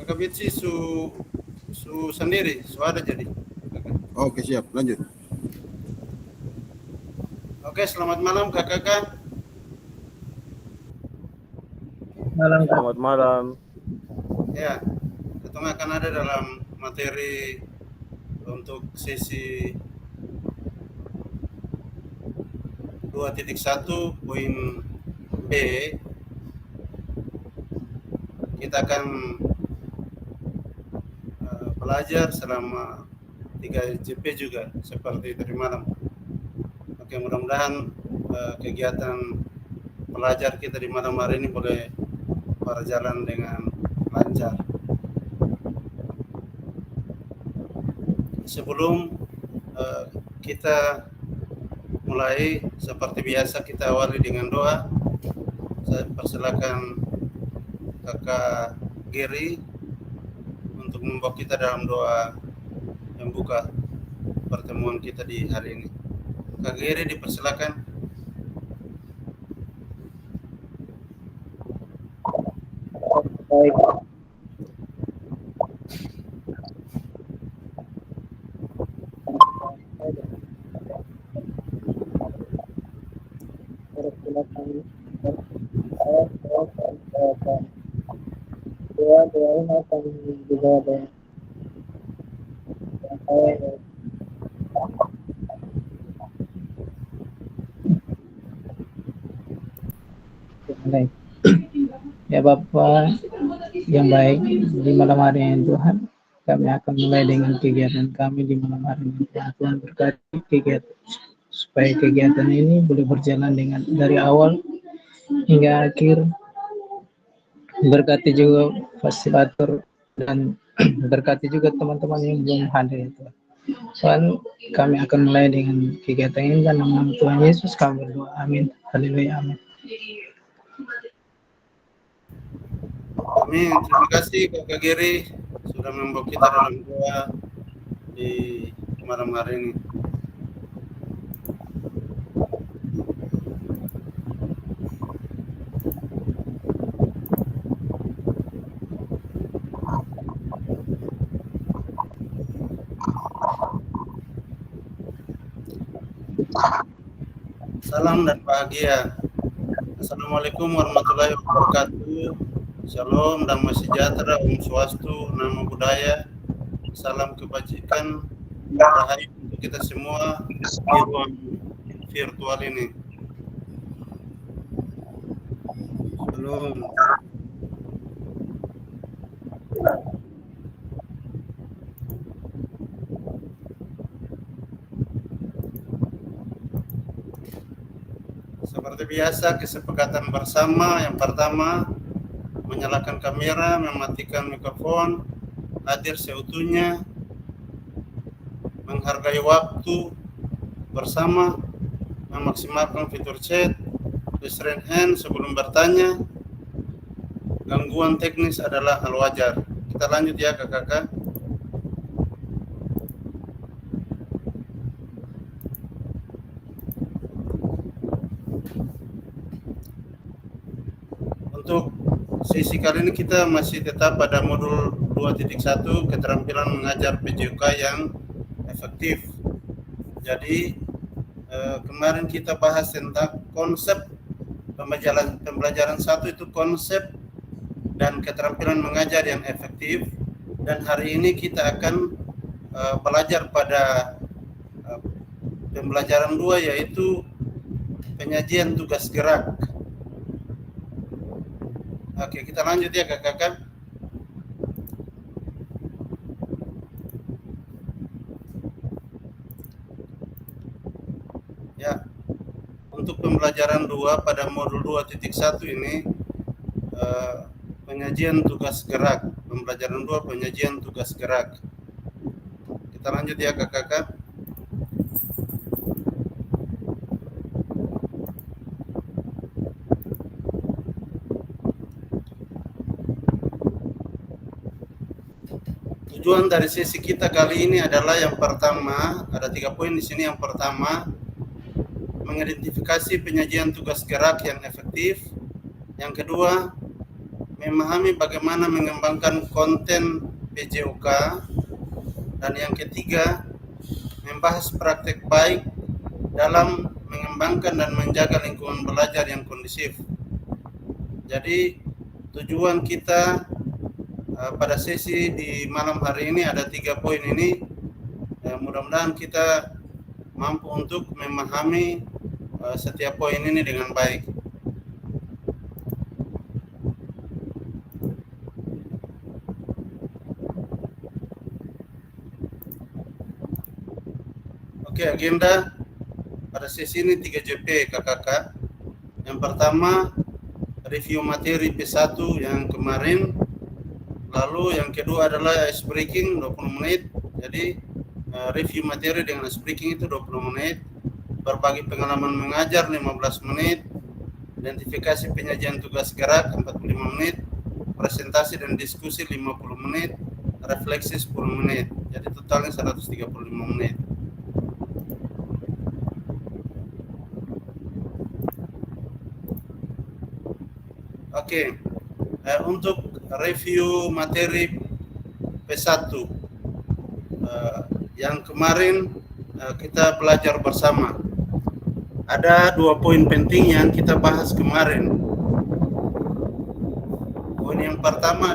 Kakak Bitsi su sendiri, su ada jadi. Oke, siap, lanjut. Oke, selamat malam kakak. Malam, Kak. Selamat malam. Ya, kita akan ada dalam materi untuk sesi 2.1 poin B. Kita akan belajar selama 3 JP juga seperti tadi malam. Oke, mudah-mudahan kegiatan belajar kita di malam hari ini boleh berjalan dengan lancar. Sebelum kita mulai, seperti biasa kita awali dengan doa. Saya persilakan kakak Giri untuk membawa kita dalam doa yang buka pertemuan kita di hari ini. Kak Giri, dipersilakan. Baik. Doain akan juga ada baik. Ya Bapak yang baik, di malam hari ini Tuhan, kami akan mulai dengan kegiatan kami di malam hari ini. Tuhan berkati kegiatan supaya kegiatan ini boleh berjalan dengan dari awal hingga akhir. Berkati juga fasilitator dan berkati juga teman-teman yang belum hadir itu. Tuhan, kami akan mulai dengan kegiatan ini dan nama Tuhan Yesus kami berdoa. Amin. Haleluya. Amin. Amin. Terima kasih kakak Giri sudah membawa kita dalam doa di malam hari ini. Salam dan bahagia. Assalamualaikum warahmatullahi wabarakatuh. Shalom, damai sejahtera, Om Swastiastu, Namo Buddhaya. Salam kebajikan, rahayu untuk kita semua di ruang virtual ini. Shalom. Seperti biasa, kesepakatan bersama yang pertama, menyalakan kamera, mematikan mikrofon, hadir seutuhnya, menghargai waktu bersama, memaksimalkan fitur chat, raise hand sebelum bertanya. Gangguan teknis adalah hal wajar. Kita lanjut ya kakak. Untuk sesi kali ini kita masih tetap pada modul 2.1 keterampilan mengajar PJOK yang efektif. Jadi kemarin kita bahas tentang konsep pembelajaran 1 itu konsep dan keterampilan mengajar yang efektif, dan hari ini kita akan belajar pada pembelajaran 2 yaitu penyajian tugas gerak. Oke, kita lanjut ya kakak. Ya, untuk pembelajaran 2 pada modul 2.1 ini penyajian tugas gerak. Pembelajaran 2 penyajian tugas gerak. Kita lanjut ya kakak. Tujuan dari sesi kita kali ini adalah yang pertama, ada 3 poin di sini. Yang pertama, mengidentifikasi penyajian tugas gerak yang efektif. Yang kedua, memahami bagaimana mengembangkan konten PJOK, dan yang ketiga membahas praktek baik dalam mengembangkan dan menjaga lingkungan belajar yang kondusif. Jadi tujuan kita pada sesi di malam hari ini ada 3 poin ini. Mudah-mudahan kita mampu untuk memahami setiap poin ini dengan baik. Oke, agenda pada sesi ini 3JP kakak. Yang pertama, review materi P1 yang kemarin. Lalu yang kedua adalah ice breaking 20 menit. Jadi review materi dengan ice breaking itu 20 menit. Berbagi pengalaman mengajar 15 menit. Identifikasi penyajian tugas gerak 45 menit. Presentasi dan diskusi 50 menit. Refleksi 10 menit. Jadi totalnya 135 menit. Oke, untuk review materi P1 yang kemarin kita belajar bersama. Ada 2 poin penting yang kita bahas kemarin. Poin yang pertama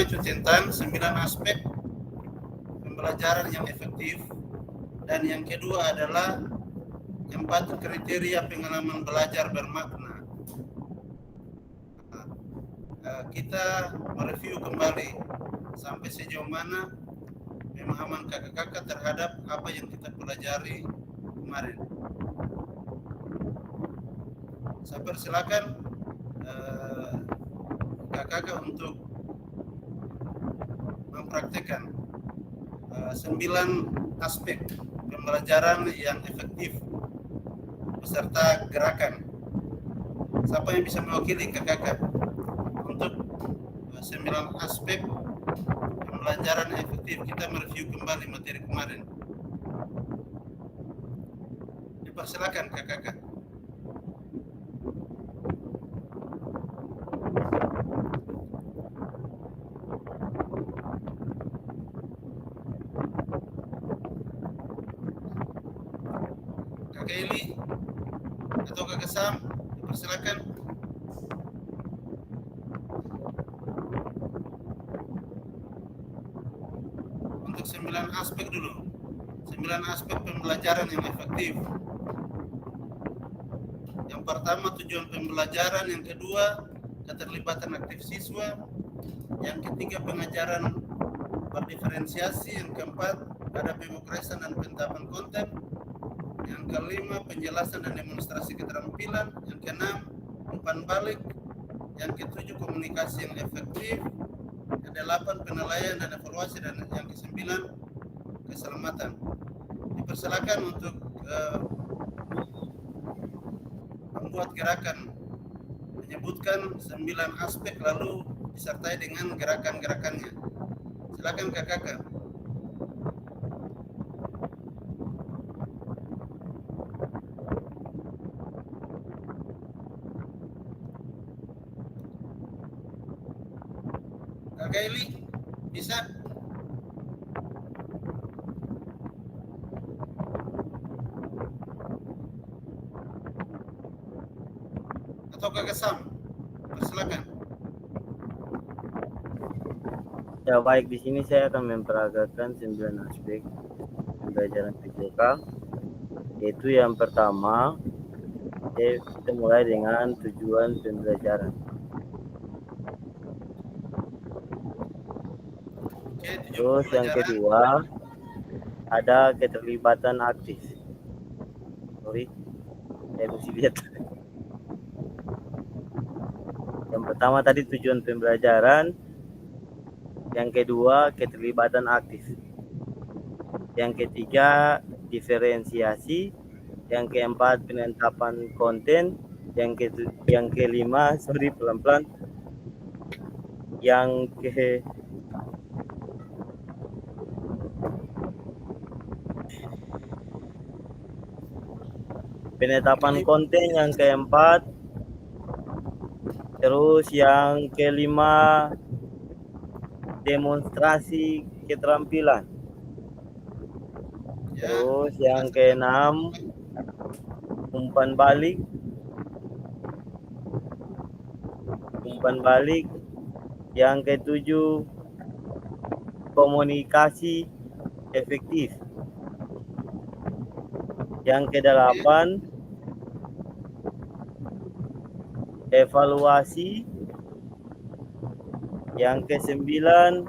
itu tentang 9 aspek pembelajaran yang efektif, dan yang kedua adalah 4 kriteria pengalaman belajar bermakna. Kita mereview kembali sampai sejauh mana pemahaman kakak-kakak terhadap apa yang kita pelajari kemarin. Saya persilakan kakak-kakak untuk mempraktikkan 9 aspek pembelajaran yang efektif beserta gerakan. Siapa yang bisa mewakili kakak-kakak untuk 9 aspek pembelajaran efektif? Kita mereview kembali materi kemarin. Dipersilakan kakak-kakak. Kakak Eli atau kakak Sam, dipersilakan. Untuk 9 aspek dulu. 9 aspek pembelajaran yang efektif. Yang pertama, tujuan pembelajaran. Yang kedua, keterlibatan aktif siswa. Yang ketiga, pengajaran berdiferensiasi. Yang keempat, ada pemokresan dan pentahapan konten. Yang kelima, penjelasan dan demonstrasi keterampilan. Yang keenam, umpan balik. Yang ketujuh, komunikasi yang efektif. Yang delapan, penilaian dan evaluasi. Dan yang kesembilan, keselamatan. Dipersilakan untuk membuat gerakan, menyebutkan 9 aspek lalu disertai dengan gerakan-gerakannya. Silakan kakak-kakak. Kakak Eli, bisa? Atau kakak Sam? Persilakan. Ya baik, di sini saya akan memperagakan 9 aspek pembelajaran PJOK. Yaitu yang pertama, kita mulai dengan tujuan pembelajaran. Terus yang kedua, ada keterlibatan aktif. Sorry, saya mesti lihat. Yang pertama tadi tujuan pembelajaran. Yang kedua, keterlibatan aktif. Yang ketiga, diferensiasi. Yang keempat, penetapan konten. Yang kelima, pelan-pelan. Yang penetapan konten. Yang keempat, Terus yang kelima, demonstrasi keterampilan. Ya. Terus yang keenam, umpan balik. Yang ketujuh, komunikasi efektif. Yang kedelapan, evaluasi. Yang kesembilan,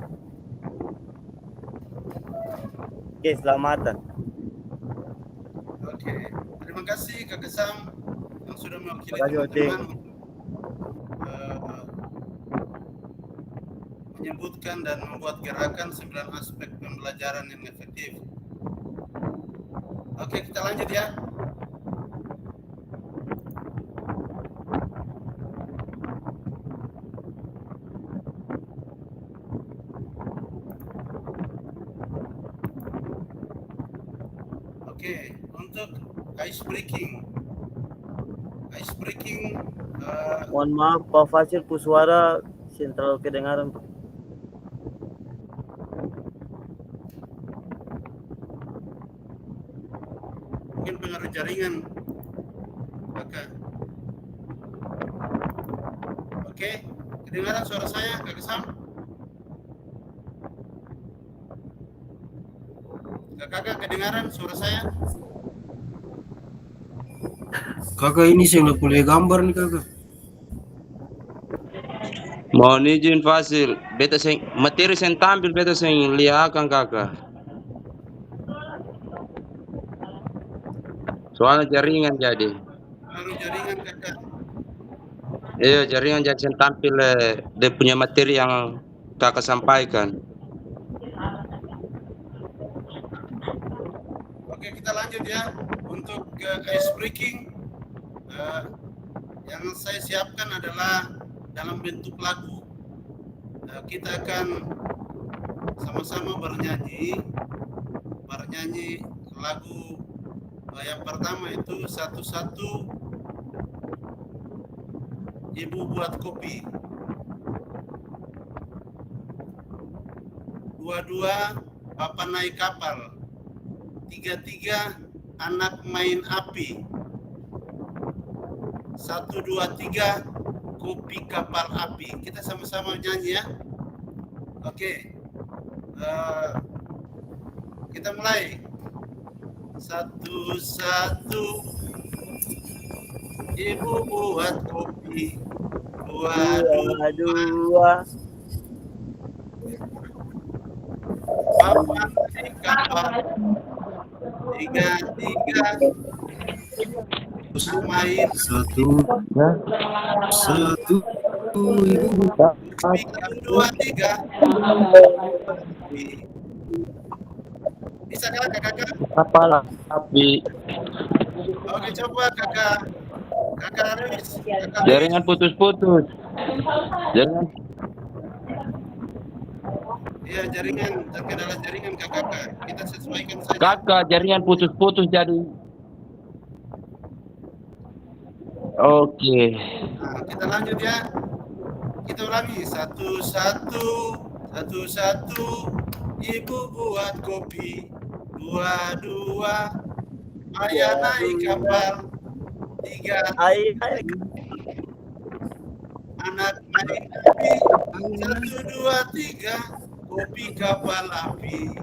keselamatan. Oke, terima kasih Kak Kesam yang sudah mewakili Terima kasih, teman-teman menyebutkan dan membuat gerakan 9 aspek pembelajaran yang efektif. Oke, kita lanjut ya. Oke, untuk ice breaking. Mohon maaf, Pak Fasil, suara sentral kedengaran. Mungkin pengaruh jaringan, Kakak. Oke, kedengaran suara saya, Kak Kesam? Kakak kedengaran suara saya? Kakak ini saya udah boleh gambar nih kakak. Mohon izin Fasil, beta sing materi yang tampil beta sing lihatkan kakak. Soalnya jaringan jadi. Pengaruh jaringan, Kakak. Iya, jaringan jadi yang tampil dia punya materi yang kakak sampaikan. Oke, kita lanjut ya. Untuk ice breaking, yang saya siapkan adalah dalam bentuk lagu. Kita akan sama-sama bernyanyi lagu. Yang pertama itu satu-satu ibu buat kopi. Dua-dua papa naik kapal. Tiga-tiga anak main api. 1, 2, 3 kopi kapal api. Kita sama-sama nyanyi ya. Oke. Kita mulai. Satu-satu ibu buat kopi. Dua-dua papa naik kapal. Tiga-tiga main Satu ibu. kopi. 2, 3 bisa kakak? Kapal api. Oke, coba kakak Aris. Jaringan putus-putus. Jaringan. Iya, jaringan terkendala jaringan kakak. Kita sesuaikan saja. Kakak, jaringan putus-putus jadi. Oke. Nah, kita lanjut ya. Kita ulangi. Satu-satu ibu buat kopi. Dua-dua ayah naik kapal. Tiga anak naik api. 1, 2, 3 kopi kapal api.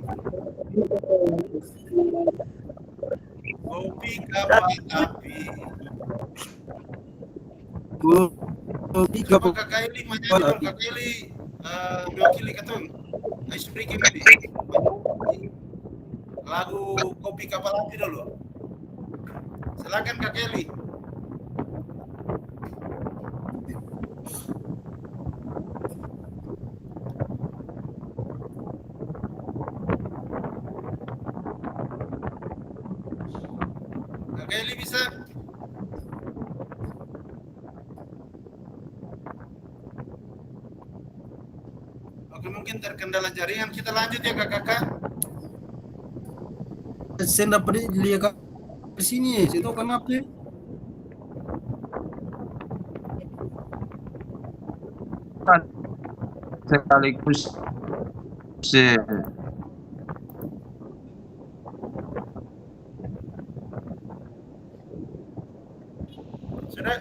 Kopi kapal api. Kopi Coba kapal. kakak Eli menyanyi dong, kakak Eli mewakili katong ice breaking ini. Lagu kopi kapal api dulu. Silakan kakak Eli. Kakak Eli bisa? Oke, mungkin terkendala jaringan. Kita lanjut ya kakak. Saya dapat lihat di sini. Saya tahu kenapa. sekaligus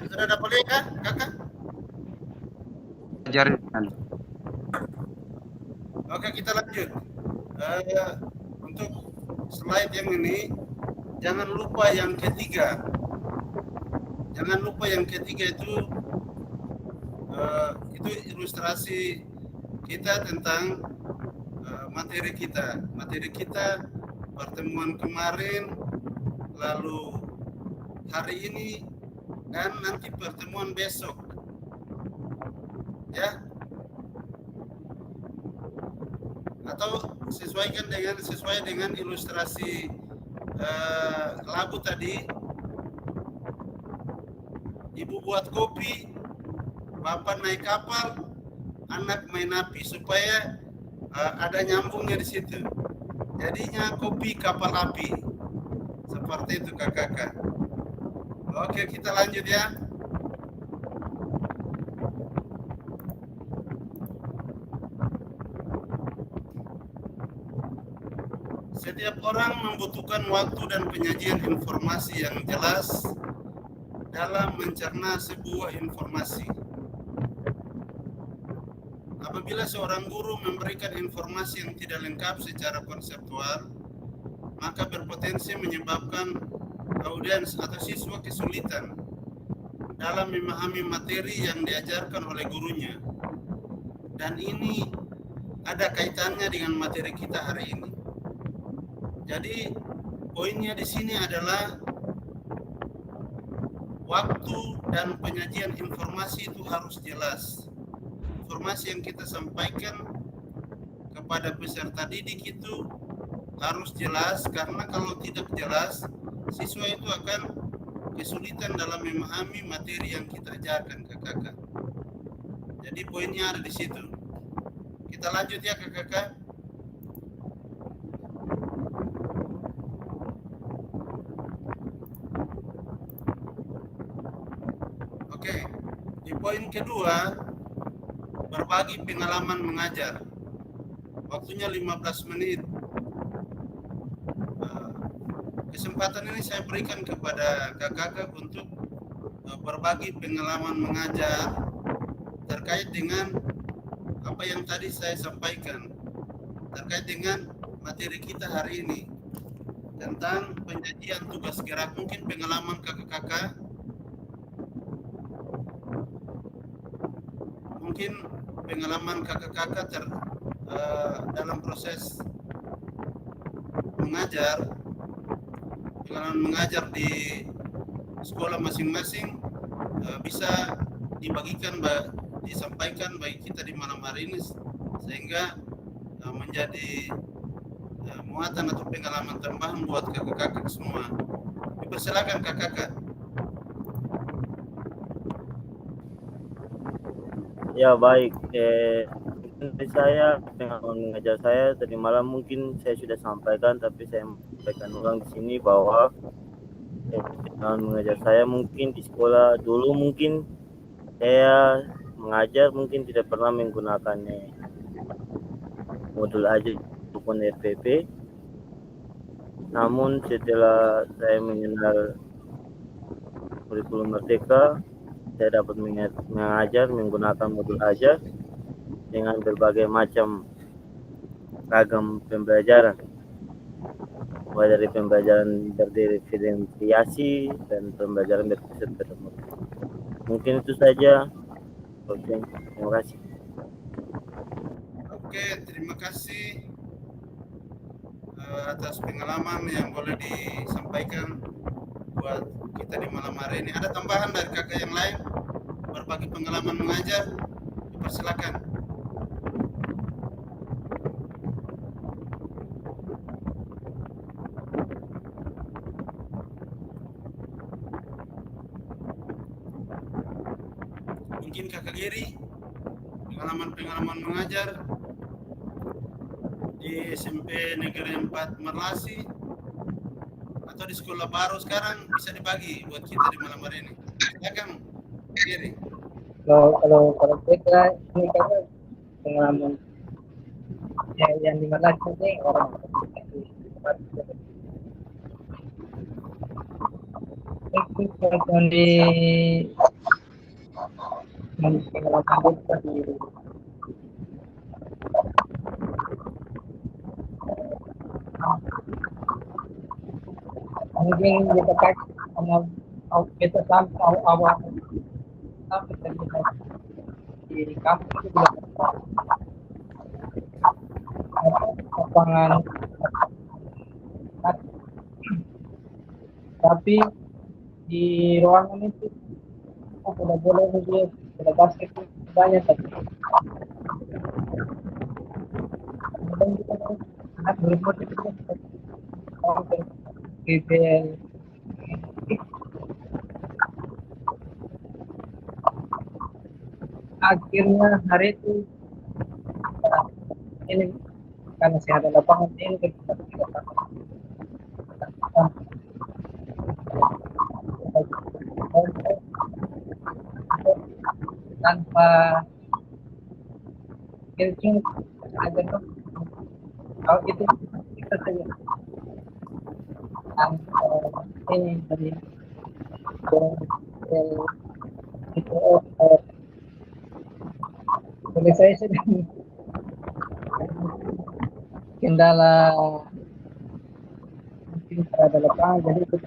Sudah dapat lihat kah, kakak? jaringan. Oke, kita lanjut. Untuk slide yang ini, jangan lupa yang ketiga. Jangan lupa yang ketiga itu ilustrasi kita tentang materi kita. Materi kita pertemuan kemarin, lalu hari ini, dan nanti pertemuan besok. Ya. Atau sesuai dengan ilustrasi lagu tadi. Ibu buat kopi, bapak naik kapal, anak main api, supaya ada nyambungnya di situ. Jadinya kopi kapal api. Seperti itu kakak. Oke, kita lanjut ya. Setiap orang membutuhkan waktu dan penyajian informasi yang jelas dalam mencerna sebuah informasi. Apabila seorang guru memberikan informasi yang tidak lengkap secara konseptual, maka berpotensi menyebabkan audiens atau siswa kesulitan dalam memahami materi yang diajarkan oleh gurunya. Dan ini ada kaitannya dengan materi kita hari ini. Jadi poinnya di sini adalah waktu dan penyajian informasi itu harus jelas. Informasi yang kita sampaikan kepada peserta didik itu harus jelas, karena kalau tidak jelas, siswa itu akan kesulitan dalam memahami materi yang kita ajarkan ke kakak. Jadi poinnya ada di situ. Kita lanjut ya kakak. Oke, di poin kedua, berbagi pengalaman mengajar. Waktunya 15 menit. Kesempatan ini saya berikan kepada kakak untuk berbagi pengalaman mengajar terkait dengan apa yang tadi saya sampaikan, terkait dengan materi kita hari ini tentang penyajian tugas gerak. Mungkin pengalaman kakak-kakak, mungkin pengalaman kakak-kakak dalam proses mengajar, pengalaman mengajar di sekolah masing-masing bisa dibagikan, disampaikan bagi kita di malam hari ini, sehingga menjadi muatan atau pengalaman tambahan buat kakak-kakak semua. Dipersilakan kakak-kakak. Ya baik, dari saya pengalaman mengajar saya tadi malam mungkin saya sudah sampaikan, tapi saya sampaikan ulang di sini bahwa pengalaman mengajar saya mungkin di sekolah dulu mungkin saya mengajar mungkin tidak pernah menggunakan modul aja maupun FPP. Namun setelah saya mengenal kurikulum Merdeka, saya dapat mengajar menggunakan modul ajar dengan berbagai macam ragam pembelajaran, mulai dari pembelajaran berdiferensiasi dan pembelajaran berpusat pada murid. Mungkin itu saja. Oke, terima kasih. Oke, terima kasih atas pengalaman yang boleh disampaikan buat kita di malam hari ini. Ada tambahan dari kakak yang lain berbagi pengalaman mengajar? Dipersilakan. Mungkin kakak Giri, pengalaman mengajar di SMP Negeri 4 Merlasi atau di sekolah baru sekarang, bisa dibagi buat kita di malam hari ini. Silakan, Giri. Kalau kita ini karena pengalaman yang di Malaysia ini orang itu kalau di pengalaman kita di mungkin kita pakai sama kita sampai awal sampai kita di kampus itu lapangan tapi di ruangan itu sudah boleh dia sudah basket banyak tapi kemudian kita anak berbuat itu BBL akhirnya hari itu ini karena saya ada lapangan ini kita tanpa killing ada tuh kalau itu kita saja ini dari itu boleh saya sedang kendala mungkin terhadap lapangan jadi itu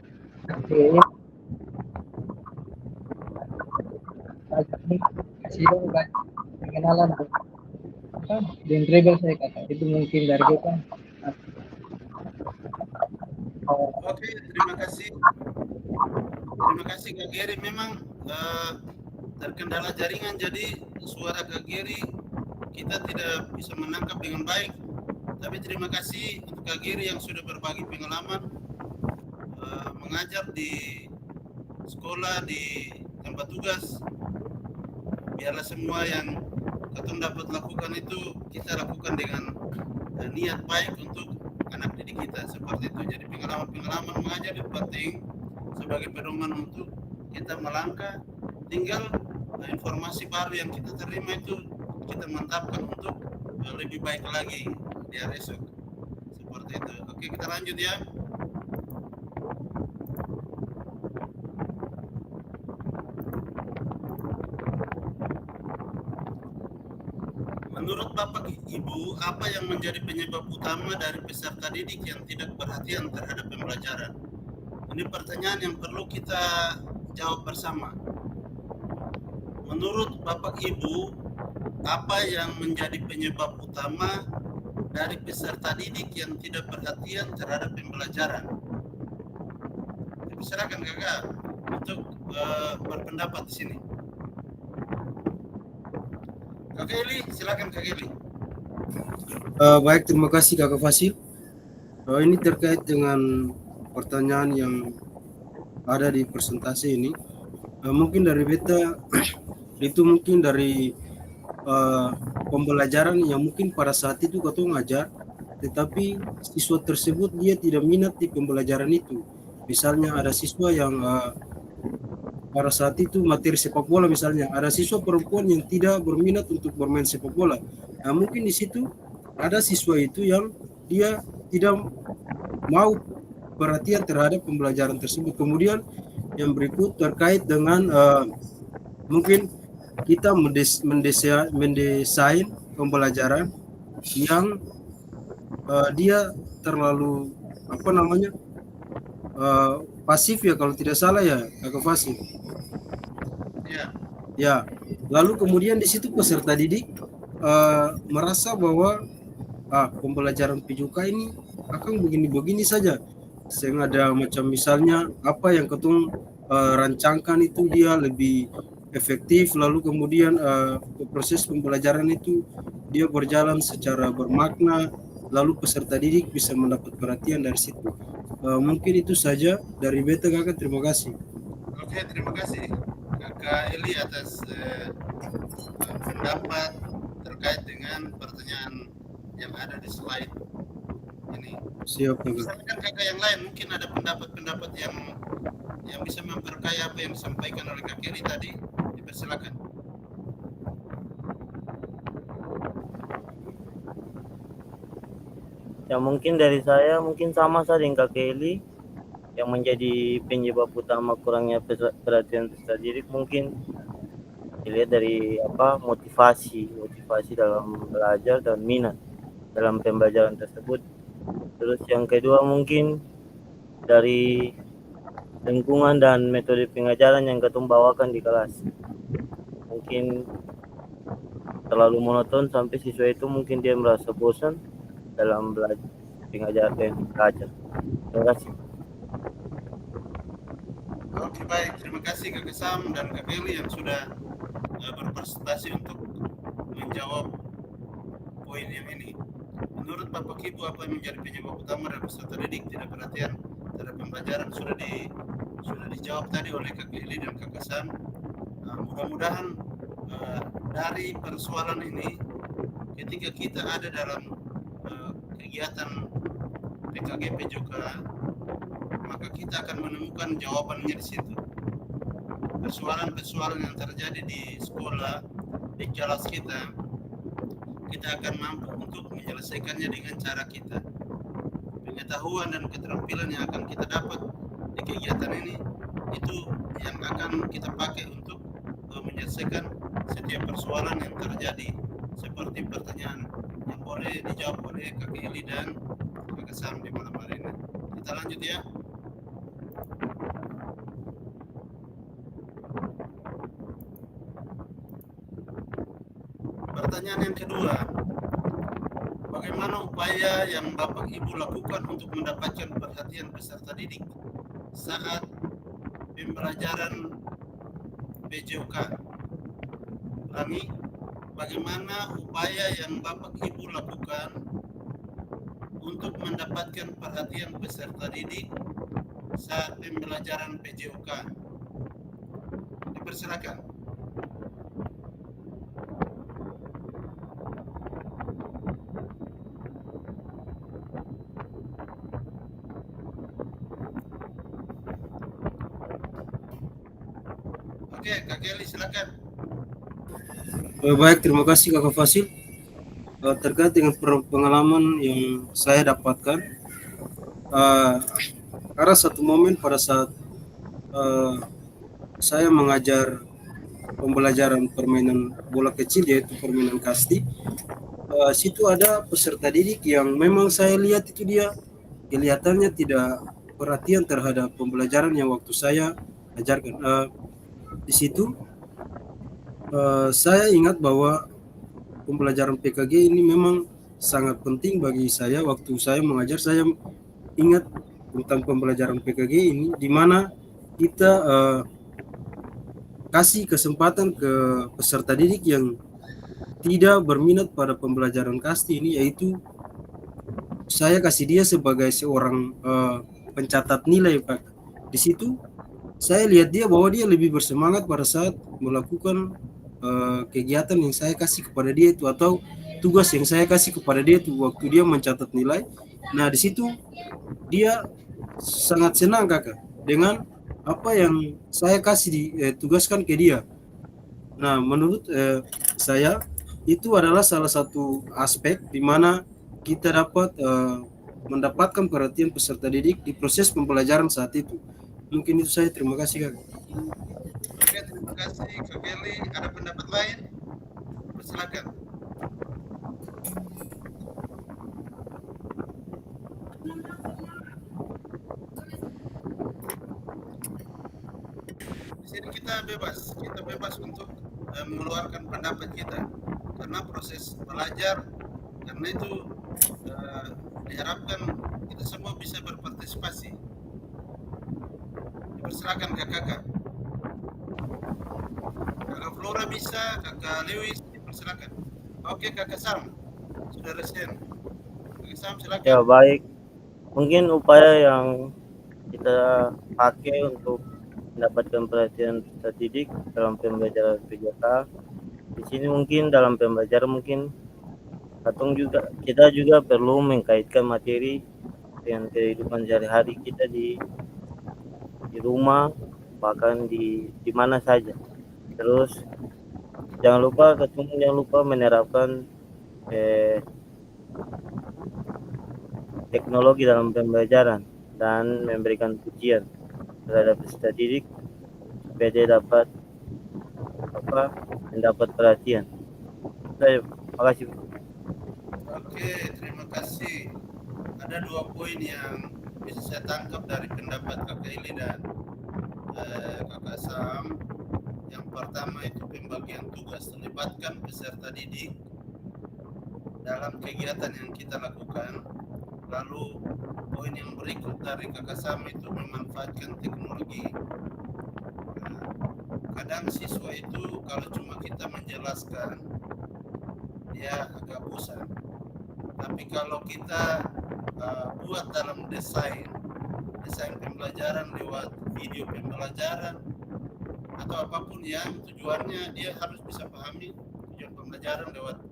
kasih dong kan pengenalan tuh dan dribble saya kata itu mungkin dari kita. Oke, terima kasih. Terima kasih Kak Geri. Memang terkendala jaringan, jadi suara Kak Geri kita tidak bisa menangkap dengan baik. Tapi terima kasih untuk Kak Geri yang sudah berbagi pengalaman mengajar di sekolah, di tempat tugas. Biarlah semua yang ketemu dapat lakukan itu kita lakukan dengan niat baik untuk anak didik kita seperti itu. Jadi pengalaman mengajar itu penting sebagai pedoman untuk kita melangkah. Tinggal informasi baru yang kita terima itu kita mantapkan untuk lebih baik lagi di hari esok. Seperti itu. Oke, kita lanjut ya. Menurut Bapak Ibu, apa yang menjadi penyebab utama dari peserta didik yang tidak perhatian terhadap pembelajaran? Ini pertanyaan yang perlu kita jawab bersama. Menurut Bapak Ibu, apa yang menjadi penyebab utama dari peserta didik yang tidak perhatian terhadap pembelajaran? Silakan Kakak untuk berpendapat di sini. Kak Eli, silakan Kak Eli. Baik, terima kasih Kakak Fasil. Ini terkait dengan pertanyaan yang ada di presentasi ini. Mungkin dari beta itu mungkin dari pembelajaran yang mungkin pada saat itu kau ngajar, tetapi siswa tersebut dia tidak minat di pembelajaran itu. Misalnya ada siswa yang pada saat itu materi sepak bola misalnya, ada siswa perempuan yang tidak berminat untuk bermain sepak bola. Nah, mungkin di situ ada siswa itu yang dia tidak mau perhatian terhadap pembelajaran tersebut. Kemudian yang berikut terkait dengan mungkin kita mendesain pembelajaran yang dia terlalu pasif ya kalau tidak salah ya Kakak Fasih. Ya. Lalu kemudian di situ peserta didik merasa bahwa pembelajaran PJK ini akan begini-begini saja. Sehingga ada macam misalnya apa yang ketung rancangkan itu dia lebih efektif, lalu kemudian proses pembelajaran itu dia berjalan secara bermakna, lalu peserta didik bisa mendapat perhatian dari situ. Mungkin itu saja dari beta Kakak, terima kasih. Oke, terima kasih Kakak Eli atas pendapat terkait dengan pertanyaan yang ada di slide ini. Siap Kakak. Misalkan Kakak yang lain mungkin ada pendapat-pendapat yang bisa memperkaya apa yang disampaikan oleh Kak Eli tadi, dipersilakan. Ya mungkin dari saya mungkin sama saja dengan Kak Eli, yang menjadi penyebab utama kurangnya perhatian peserta didik mungkin dilihat dari motivasi dalam belajar dan minat dalam pembelajaran tersebut. Terus yang kedua mungkin dari lingkungan dan metode pengajaran yang ketum bawakan di kelas. Mungkin terlalu monoton sampai siswa itu mungkin dia merasa bosan dalam belajar belajar. Terima kasih. Oke, baik, terima kasih Kak Kesam dan Kak Eli yang sudah berpresentasi untuk menjawab poin yang ini. Menurut Bapak Ibu, apa yang menjadi penyebab utama dari peserta didik tidak perhatian terhadap pembelajaran sudah dijawab tadi oleh Kak Eli dan Kak Kesam. Mudah-mudahan dari persoalan ini, ketika kita ada dalam kegiatan PKG PJOK, maka kita akan menemukan jawabannya di situ. Persoalan-persoalan yang terjadi di sekolah, di kelas kita akan mampu untuk menyelesaikannya dengan cara kita. Pengetahuan dan keterampilan yang akan kita dapat di kegiatan ini, itu yang akan kita pakai untuk menyelesaikan setiap persoalan yang terjadi, seperti pertanyaan yang boleh dijawab oleh Kak Eli dan Kak Kesam di malam hari ini. Kita lanjut ya. Pertanyaan yang kedua, bagaimana upaya yang Bapak Ibu lakukan untuk mendapatkan perhatian peserta didik saat pembelajaran PJOK? Ulangi, bagaimana upaya yang Bapak Ibu lakukan untuk mendapatkan perhatian peserta didik saat pembelajaran PJOK? Dipersilakan. Oke, Kak Eli silakan. Baik, terima kasih Kakak Fasil. Terkait dengan pengalaman yang saya dapatkan, ada satu momen pada saat saya mengajar pembelajaran permainan bola kecil, yaitu permainan kasti. Situ ada peserta didik yang memang saya lihat itu dia kelihatannya tidak perhatian terhadap pembelajaran yang waktu saya ajarkan. Di situ saya ingat bahwa pembelajaran PKG ini memang sangat penting bagi saya. Waktu saya mengajar, saya ingat tentang pembelajaran PKG ini, di mana kita kasih kesempatan ke peserta didik yang tidak berminat pada pembelajaran kasti ini, yaitu saya kasih dia sebagai seorang pencatat nilai, Pak. Di situ saya lihat dia bahwa dia lebih bersemangat pada saat melakukan kegiatan yang saya kasih kepada dia itu, atau tugas yang saya kasih kepada dia itu waktu dia mencatat nilai. Nah, di situ dia sangat senang, Kakak, dengan apa yang saya kasih tugaskan ke dia. Nah, menurut saya itu adalah salah satu aspek di mana kita dapat mendapatkan perhatian peserta didik di proses pembelajaran saat itu. Mungkin itu saya. Terima kasih, Kakak. Oke, terima kasih Kak Eli. Ada pendapat lain? Silakan. Di sini kita bebas untuk mengeluarkan pendapat kita, karena proses belajar, karena itu diharapkan kita semua bisa berpartisipasi. Dipersilakan kakak. Kakak Flora bisa, Kakak Lewis dipersilakan. Oke, Kakak Sam sudah resen. Kakak Sam silakan. Ya baik, mungkin upaya yang kita pakai untuk mendapatkan perhatian peserta didik dalam pembelajaran PJOK, di sini mungkin dalam pembelajaran mungkin kita juga perlu mengkaitkan materi dengan kehidupan sehari-hari kita di rumah, bahkan di mana saja. Terus jangan lupa menerapkan teknologi dalam pembelajaran dan memberikan pujian terhadap peserta didik supaya dia dapat mendapat perhatian. Baik, makasih. Oke, terima kasih. Ada 2 poin yang bisa saya tangkap dari pendapat Kakak Eli dan Kakak Sam. Yang pertama itu pembagian tugas, libatkan peserta didik dalam kegiatan yang kita lakukan. Lalu poin yang berikut dari Kakak Sam itu memanfaatkan teknologi. Kadang siswa itu kalau cuma kita menjelaskan dia agak bosan. Tapi kalau kita buat dalam desain pembelajaran lewat video pembelajaran atau apapun yang tujuannya dia harus bisa pahami tujuan pembelajaran lewat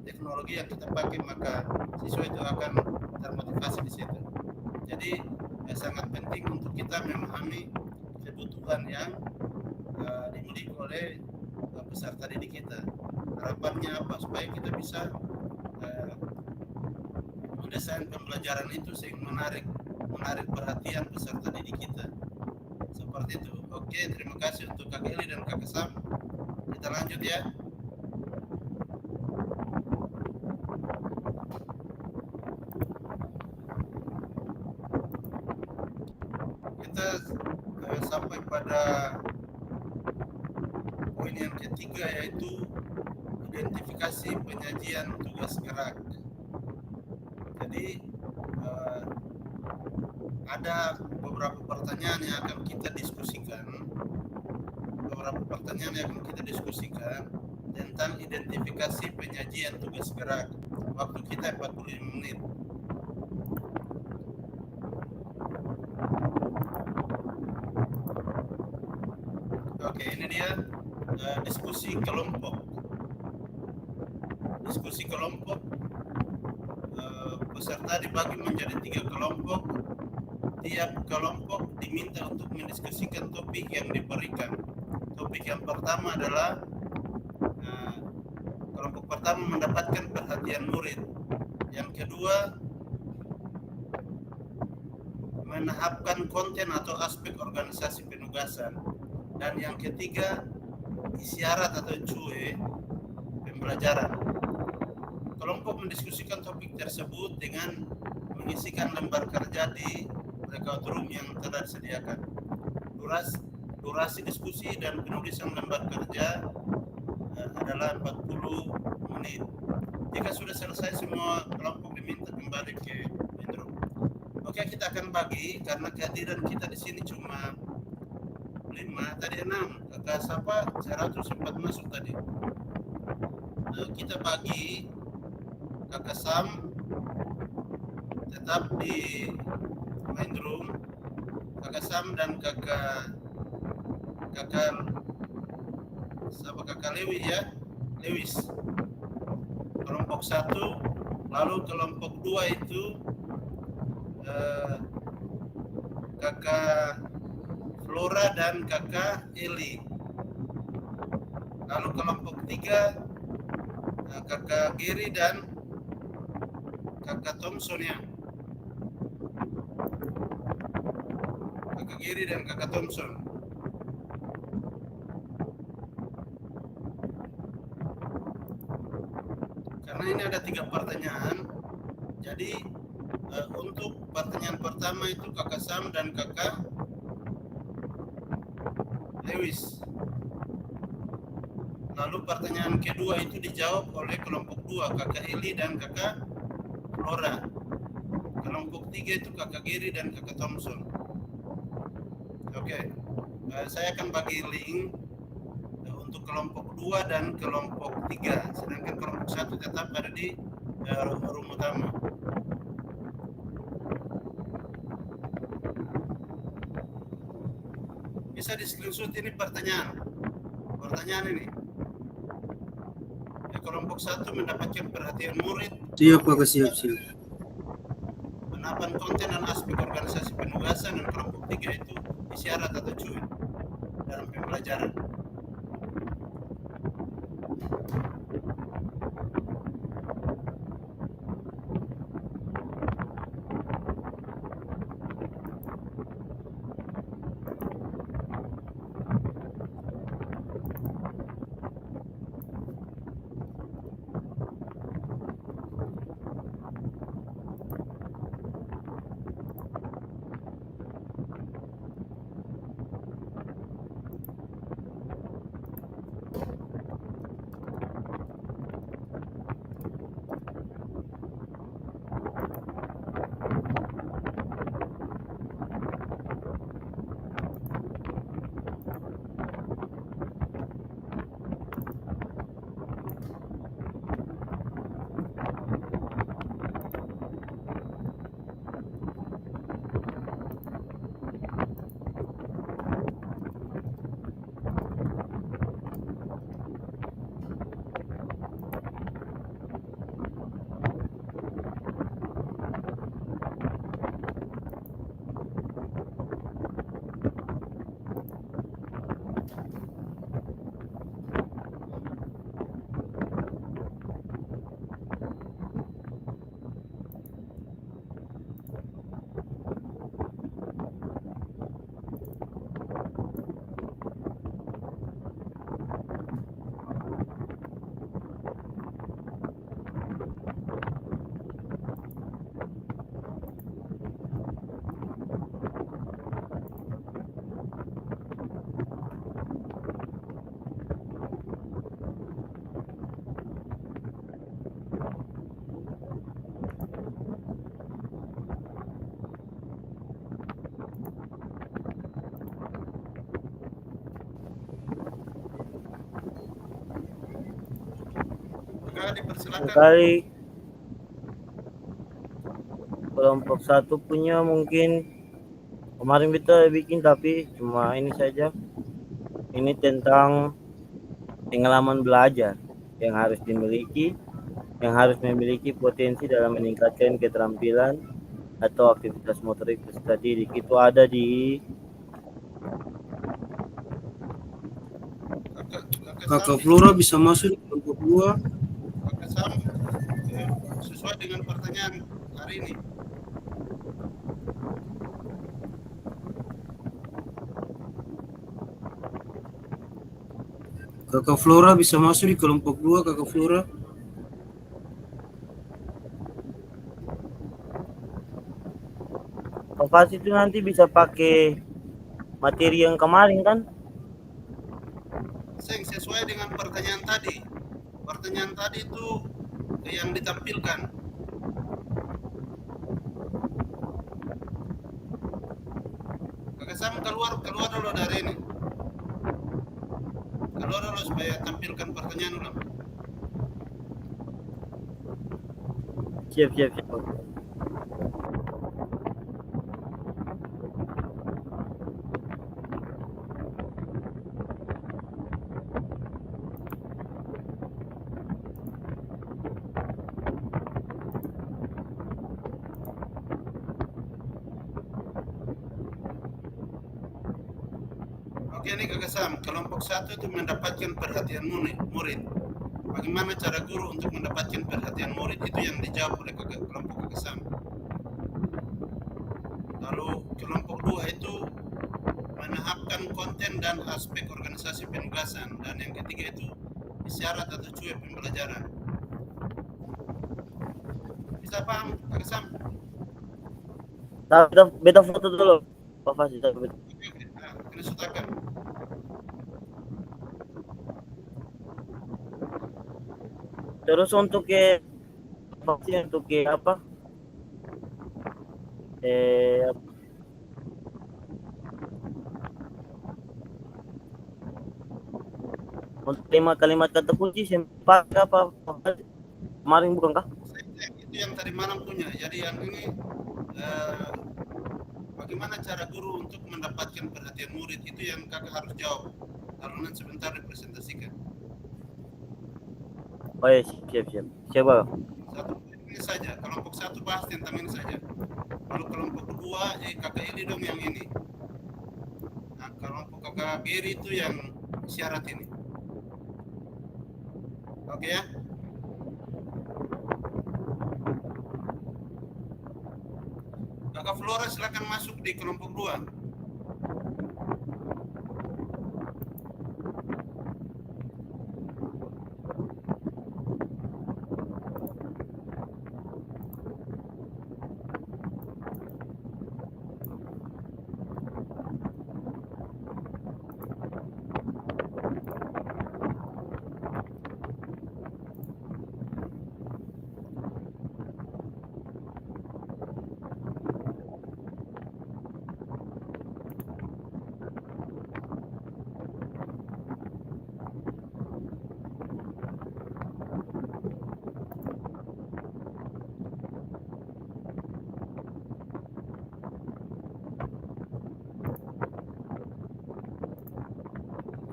teknologi yang kita pakai, maka siswa itu akan termotivasi di situ. Jadi sangat penting untuk kita memahami kebutuhan yang dimiliki oleh peserta didik kita. Harapannya apa? Supaya kita bisa mendesain pembelajaran itu sehingga menarik perhatian peserta didik kita. Seperti itu. Oke, terima kasih untuk Kak Eli dan Kak Sam. Kita lanjut ya. Kita sampai pada poin yang ketiga, yaitu identifikasi penyajian tugas gerak. Jadi ada beberapa pertanyaan yang akan kita diskusikan. Tentang identifikasi penyajian tugas gerak. Waktu kita 45 menit. Oke, ini dia diskusi kelompok. Peserta dibagi menjadi 3 kelompok. Tiap kelompok diminta untuk mendiskusikan topik yang diberikan. Topik yang pertama adalah kelompok pertama mendapatkan perhatian murid. Yang kedua, menahapkan konten atau aspek organisasi penugasan. Dan yang ketiga, isyarat atau CUE pembelajaran. Kelompok mendiskusikan topik tersebut dengan mengisikan lembar kerja di breakout room yang telah disediakan. Durasi diskusi dan penulisan lembar kerja adalah 40 menit. Jika sudah selesai, semua kelompok diminta kembali ke main room. Oke, kita akan bagi karena kehadiran kita di sini cuma 5, tadi 6. Kakak Sapa 104 masuk tadi. Kita bagi. Kakak Sam tetap di main room. Kakak Sam dan kakak Lewis kelompok 1, lalu kelompok 2 itu kakak Flora dan kakak Eli, lalu kelompok 3 kakak Giri dan kakak Thompson ya. Kakak Giri dan kakak Thompson. Karena ini ada 3 pertanyaan, jadi untuk pertanyaan pertama itu kakak Sam dan kakak Lewis. Lalu pertanyaan kedua itu dijawab oleh kelompok 2, kakak Eli dan kakak Flora. Kelompok 3 itu kakak Giri dan kakak Thompson. Oke, saya akan bagi link untuk kelompok 2 dan kelompok 3, sedangkan kelompok 1 tetap ada di room utama. Bisa di screenshot ini pertanyaan ini. Kelompok 1 mendapatkan perhatian murid. Siap, Pak, siap. Penapan konten dan aspek organisasi penugasan, dan kelompok 3 itu isyarat atau CUE dalam pembelajaran. Adi, persilakan. Kali kelompok 1 punya mungkin kemarin kita bikin, tapi cuma ini saja. Ini tentang pengalaman belajar yang harus dimiliki, yang harus memiliki potensi dalam meningkatkan keterampilan atau aktivitas motorik peserta didik. Itu ada di Kakak Flora bisa masuk di kelompok 2. Kakak Sam, sesuai dengan pertanyaan hari ini. Kakak Flora bisa masuk di kelompok 2, Kakak Flora. Pas itu nanti bisa pakai materi yang kemarin kan? Sesuai dengan pertanyaan tadi. Pertanyaan tadi itu yang ditampilkan. Kakak Sam keluar dulu dari ini. Keluar dulu supaya tampilkan pertanyaan ulang. Siap. Oke nih Kakak Sam, kelompok 1 itu mendapatkan perhatian murid. Bagaimana cara guru untuk mendapatkan perhatian murid, itu yang dijawab oleh kelompok Kakak Sam. Lalu kelompok 2 itu menahapkan konten dan aspek organisasi penugasan, dan yang ketiga itu isyarat atau cuek pembelajaran. Bisa paham Kakak Sam? Nah, beta foto dulu. Pak Fas, kita beta. Oke. Nah, ini sutakan. Terus untuk apa? Untuk kalimat kata kunci sempat apa? Kemarin bukan kah? Itu yang tadi malam punya. Jadi yang ini bagaimana cara guru untuk mendapatkan perhatian murid, itu yang kakak harus jawab. Lalu nanti sebentar dipresentasikan. Oh ya, siap. Siapa? Satu ini saja, kelompok 1 bahas tentang ini saja. Kalau kelompok 2, kakak ini dong yang ini. Nah, kelompok kakak Geri itu yang syarat ini. Oke ya? Kakak Flora silakan masuk di kelompok 2.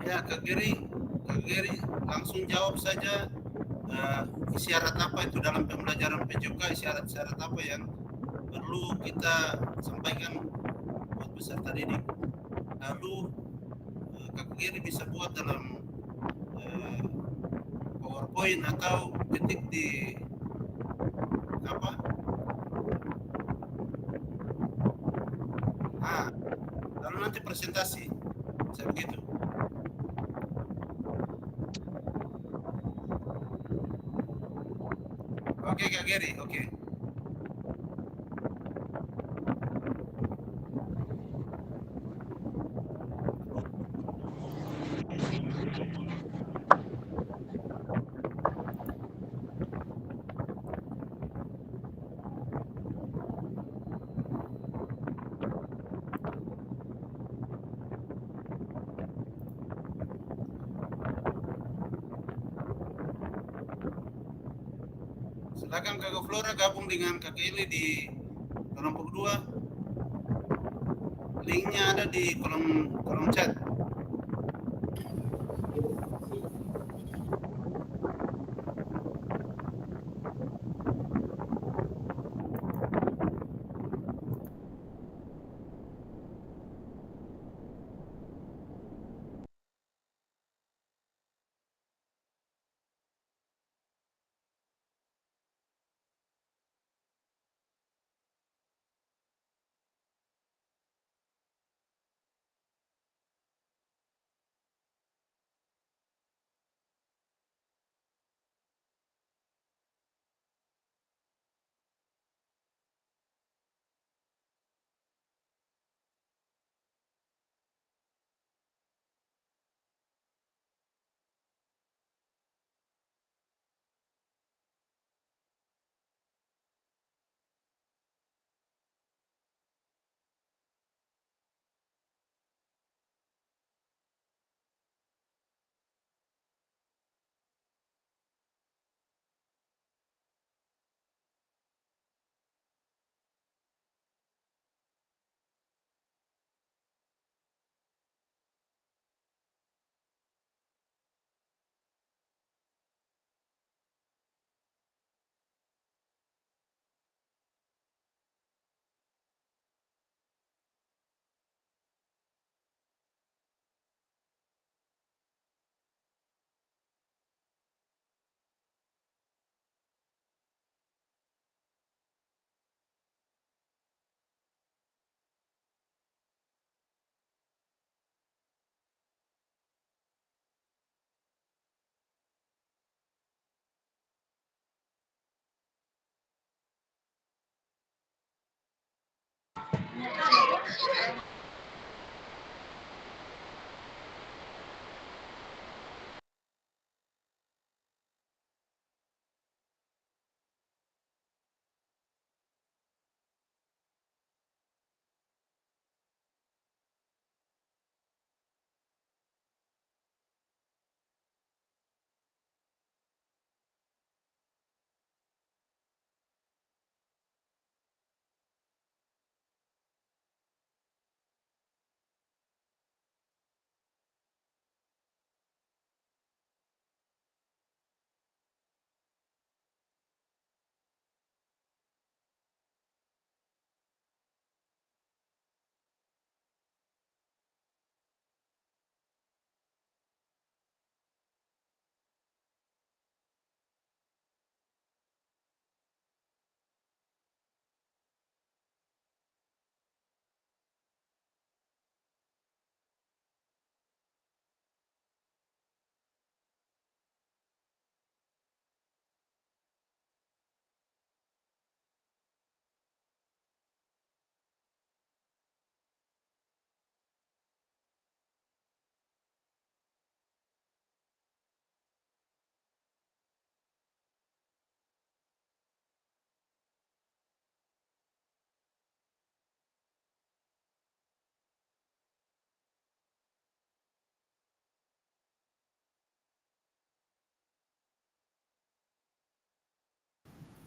Ya, Kak Geri langsung jawab saja. Isyarat apa itu dalam pembelajaran PJK, isyarat-isyarat apa yang perlu kita sampaikan buat peserta didik. Lalu Kak Geri bisa buat dalam PowerPoint atau ketik di apa? Lalu nanti presentasi. Saya begitu. Oke Kak Geri, oke. Silakan Kakak Flora gabung dengan Kakak Ili di kelompok 2. Linknya ada di kolom kolom chat.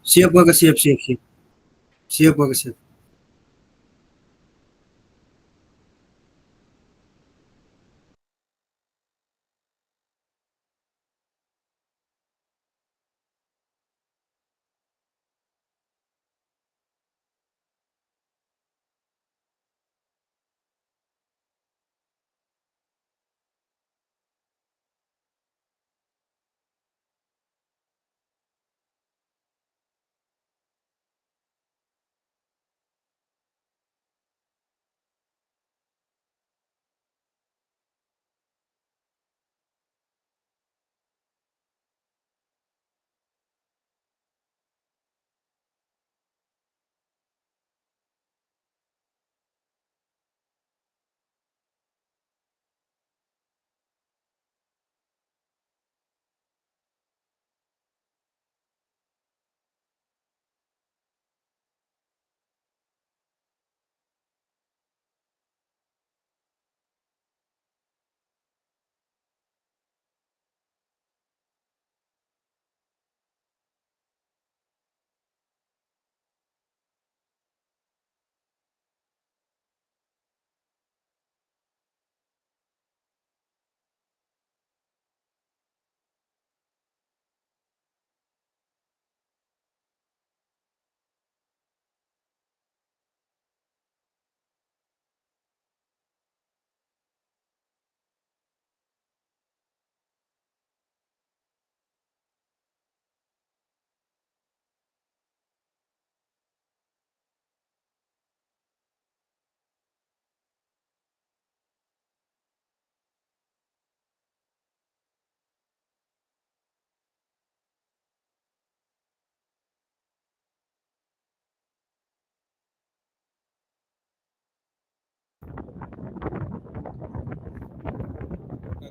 Siap Kakak, siap, siap, siap. Siap Kakak, siap.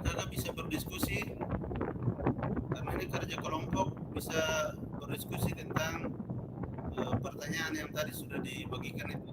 jaga bisa berdiskusi, karena ini kerja kelompok, bisa berdiskusi tentang pertanyaan yang tadi sudah dibagikan itu.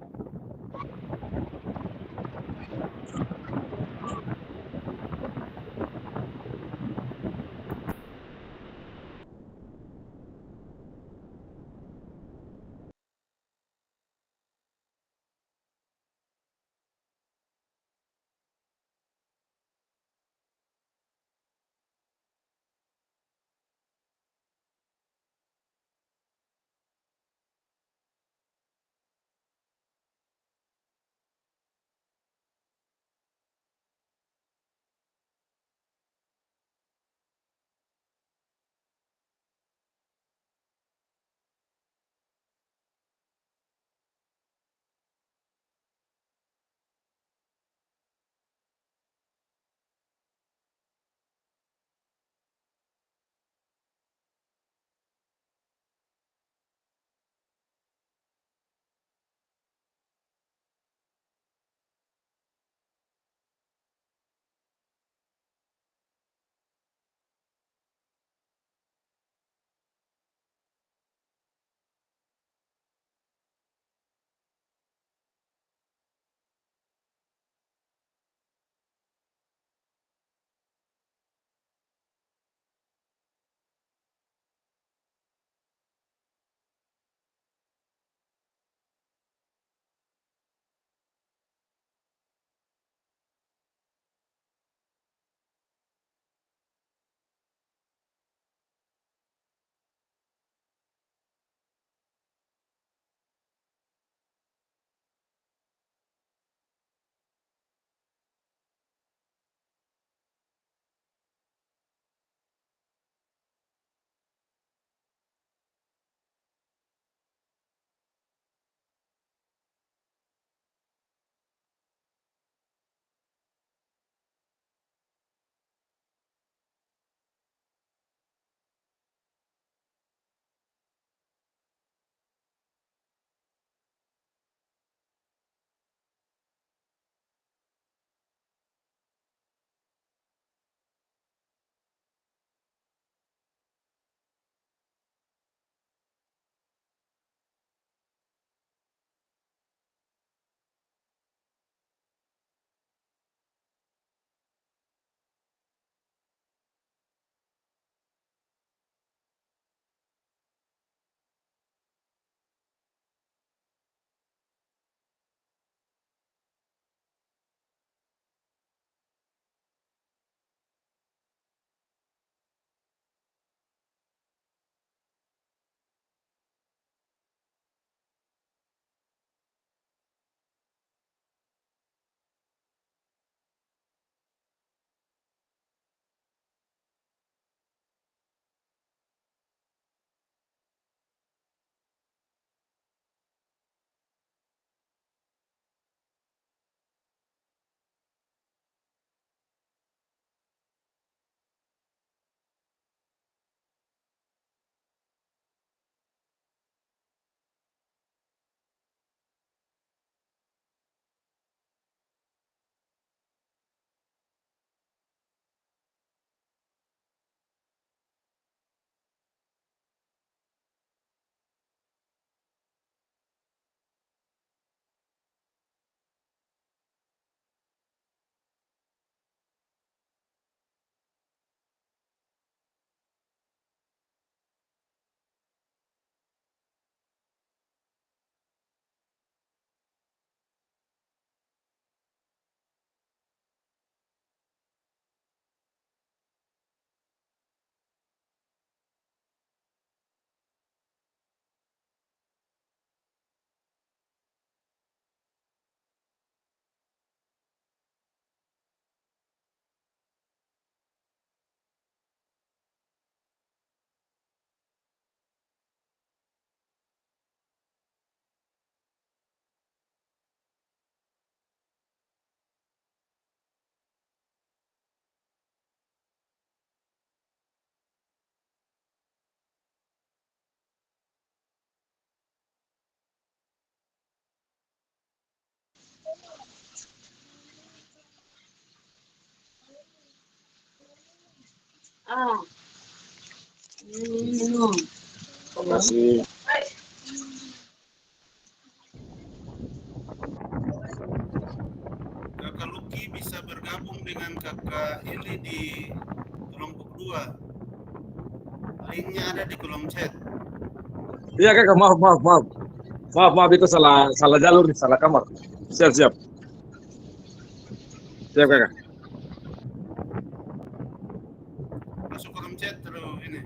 Terima kasih. Kakak Lucky bisa bergabung dengan kakak Ili di kelompok 2. Linknya ada di kolom chat. Iya kakak, maaf itu salah jalur nih, salah kamar. Siap kakak. Masuk kolom chat terus ini.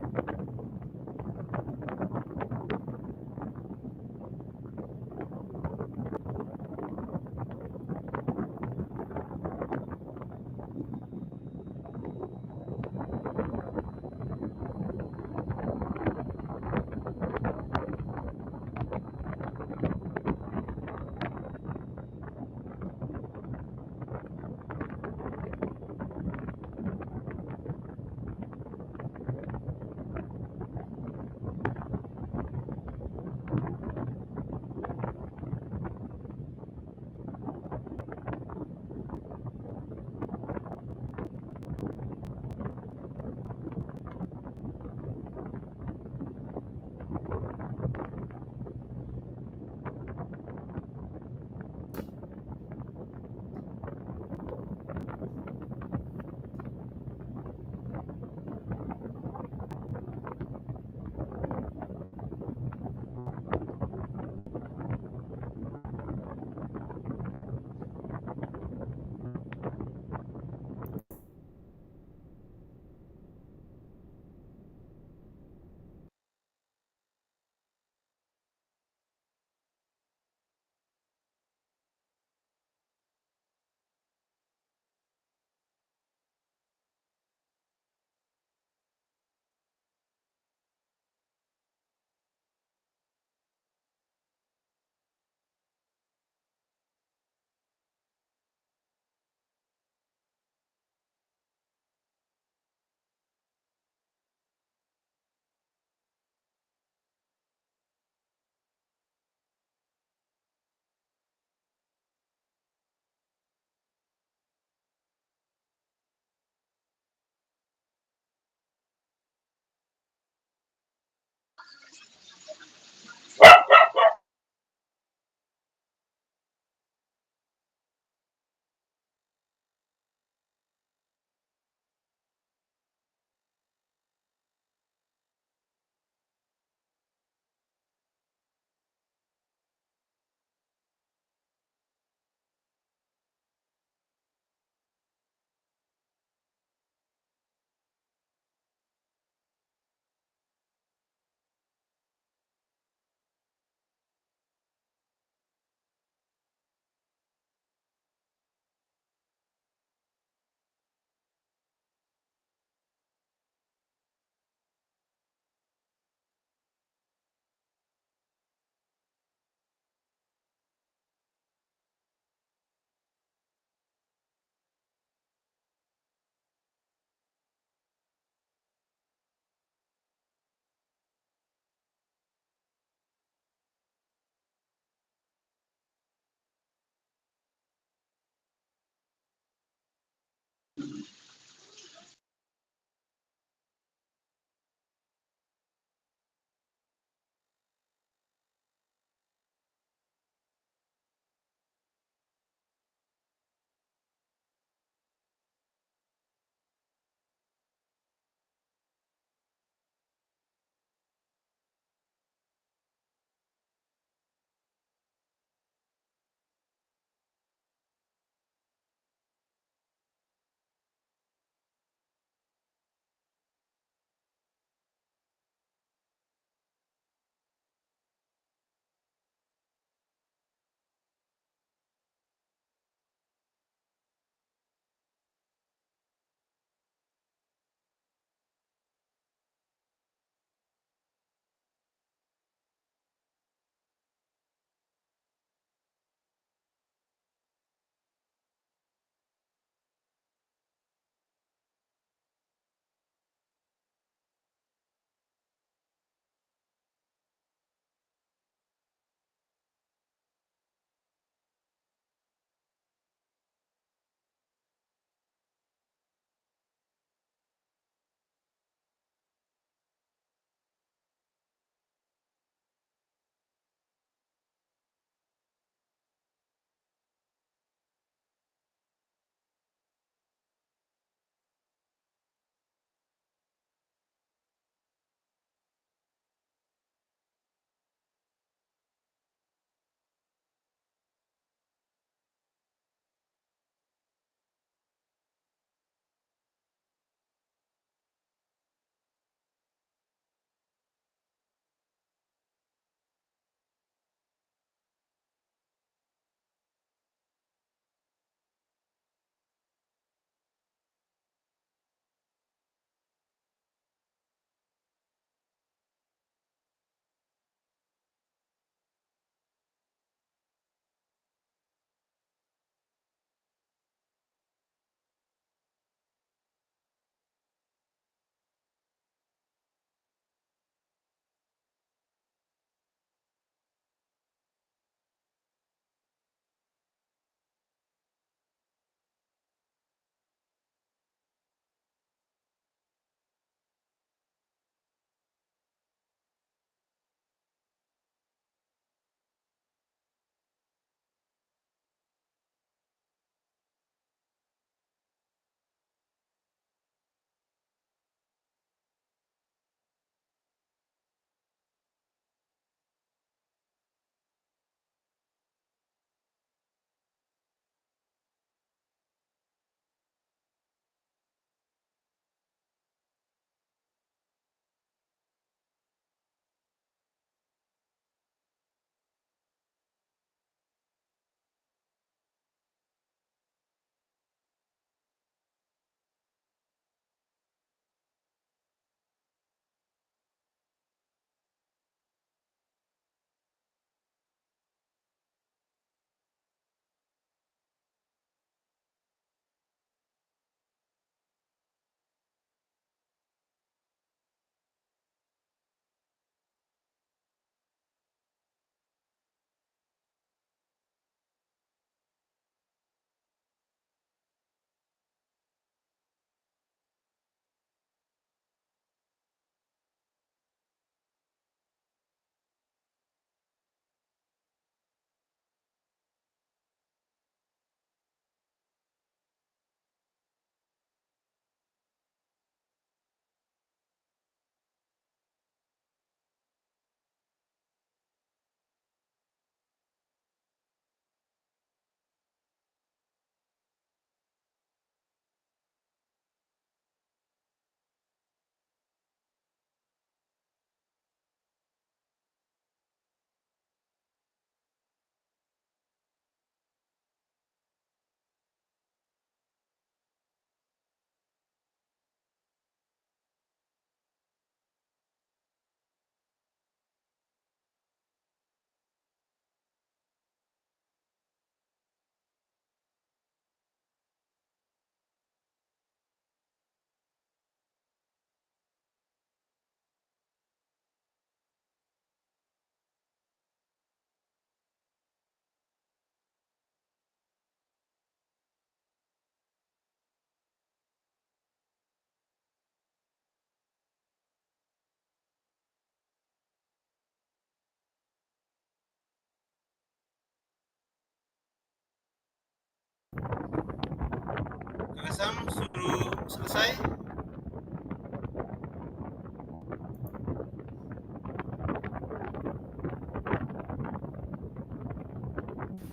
Sam suruh selesai.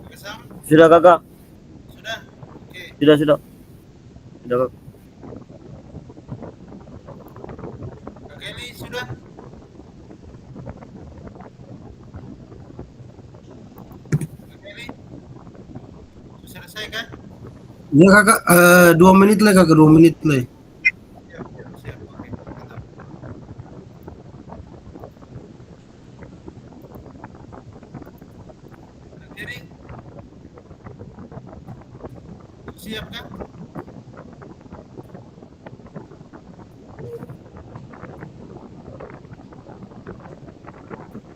Kakak Sam, Sudah kakak, sudah? Oke. sudah. Sudah kak. Kak Kelly, sudah? Kak Kelly, sudah selesai kan? Ya kakak, 2 menit lah kakak, 2 menit lah. Siap, siap. Oke, mantap. Kak Kelly, siap kan?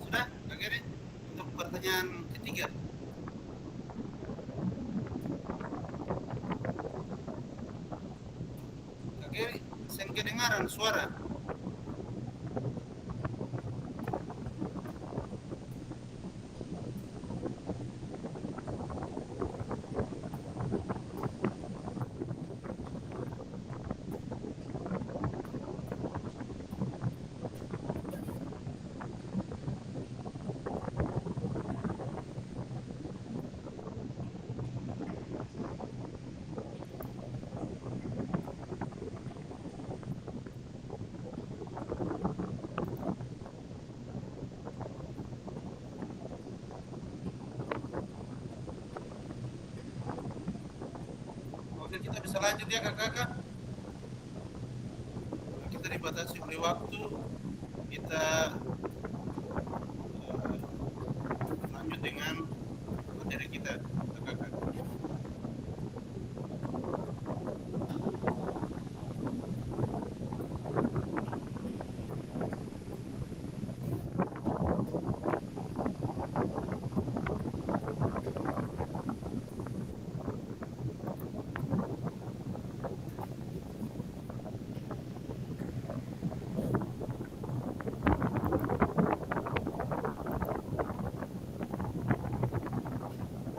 Sudah, Kak Kelly? Untuk pertanyaan ketiga. Kak Kelly, saya kedengaran suara. Oke, kita bisa lanjut ya kakak-kakak. Kita dibatasi oleh waktu. Kita lanjut dengan materi kita, kakak-kakak.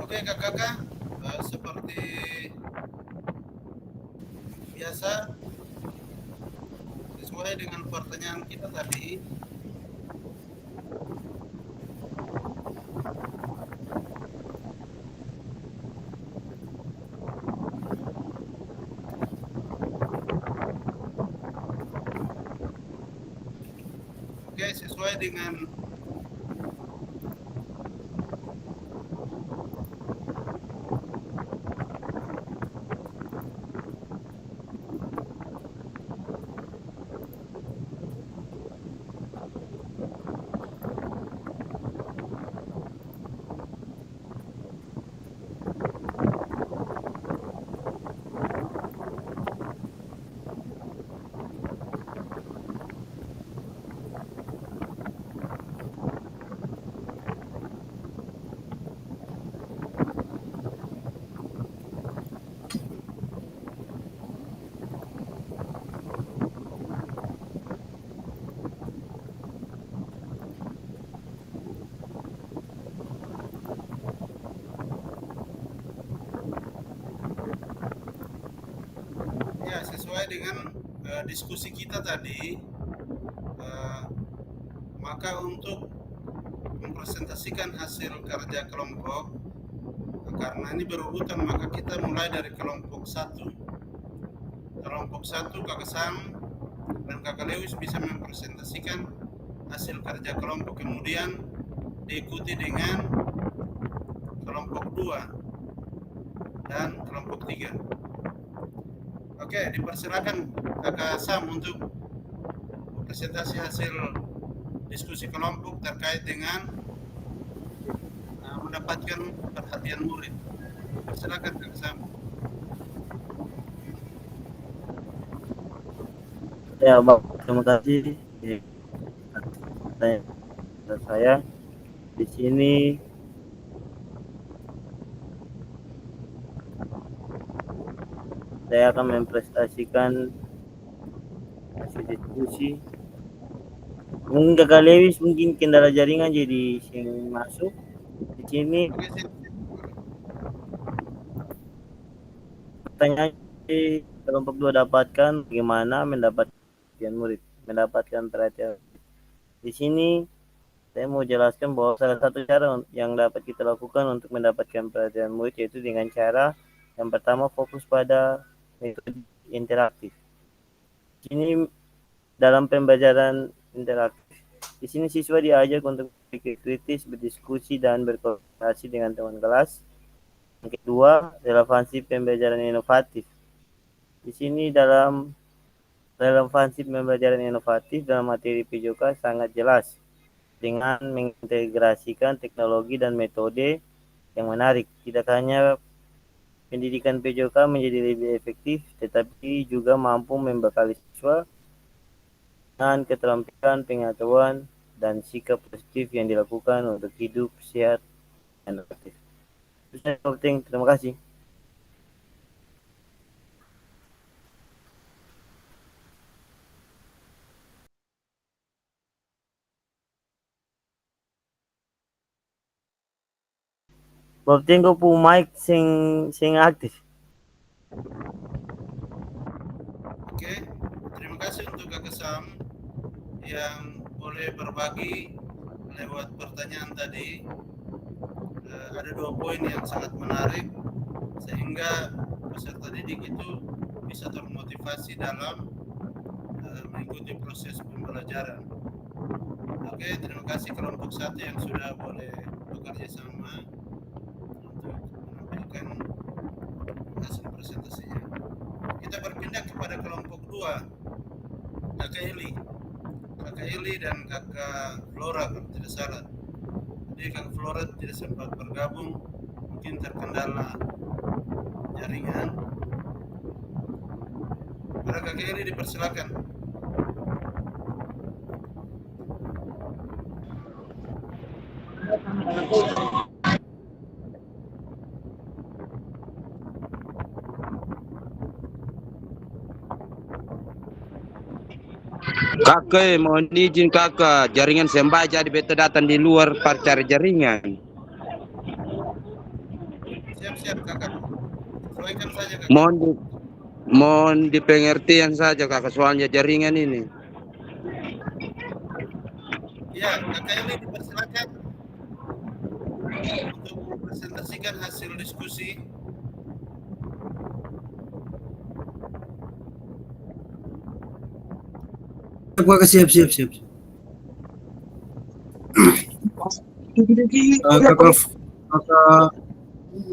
Oke kakak-kakak, seperti biasa, sesuai dengan pertanyaan kita tadi, oke, sesuai dengan ya sesuai dengan diskusi kita tadi, maka untuk mempresentasikan hasil kerja kelompok, karena ini berurutan, maka kita mulai dari kelompok 1. Kelompok 1 kakak Sam dan kakak Lewis bisa mempresentasikan hasil kerja kelompok, kemudian diikuti dengan kelompok 2 dan kelompok 3. Oke, dipersilakan kakak Sam untuk presentasi hasil diskusi kelompok terkait dengan mendapatkan perhatian murid. Silakan kakak Sam. Ya, Bang, terima kasih. Saya di sini saya akan mempresentasikan hasil diskusi. Mungkin Kakak Lewis mungkin kendala jaringan jadi sing masuk di sini. Oke, siap. Pertanyaan kelompok 2 dapatkan bagaimana mendapatkan perhatian. Di sini saya mau jelaskan bahwa salah satu cara yang dapat kita lakukan untuk mendapatkan perhatian murid yaitu dengan cara yang pertama fokus pada metode interaktif. Di sini dalam pembelajaran interaktif, di sini siswa diajak untuk berpikir kritis, berdiskusi, dan berkomunikasi dengan teman kelas. Yang kedua, relevansi pembelajaran inovatif. Di sini dalam relevansi pembelajaran inovatif dalam materi PJOK sangat jelas dengan mengintegrasikan teknologi dan metode yang menarik. Tidak hanya pendidikan PJOK menjadi lebih efektif, tetapi juga mampu membekali siswa dengan keterampilan, pengetahuan, dan sikap positif yang dilakukan untuk hidup sehat dan aktif. Itu saja penting. Terima kasih. Bob Tengko pu mic sing aktif. Oke, terima kasih untuk Kakak Sam yang boleh berbagi lewat pertanyaan tadi. Ada 2 poin yang sangat menarik sehingga peserta didik itu bisa termotivasi dalam mengikuti proses pembelajaran. Oke, terima kasih kelompok 1 yang sudah boleh bekerja sama untuk menampilkan hasil presentasinya. Kita berpindah kepada kelompok 2, Kakak Eli dan Kakak Flora kalau tidak salah. Jadi Kakak Flora tidak sempat bergabung, mungkin terkendala jaringan. Para Kakak Eli dipersilakan. Kakak, mohon izin kakak, jaringan sembaja jadi beta datang di luar cari jaringan. Siap Kakak. Sesuaikan saja Kakak. Mohon di pengertian saja kakak, soalnya jaringan ini. Ya, Kakak Eli dipersilakan untuk mempresentasikan hasil diskusi. Siap.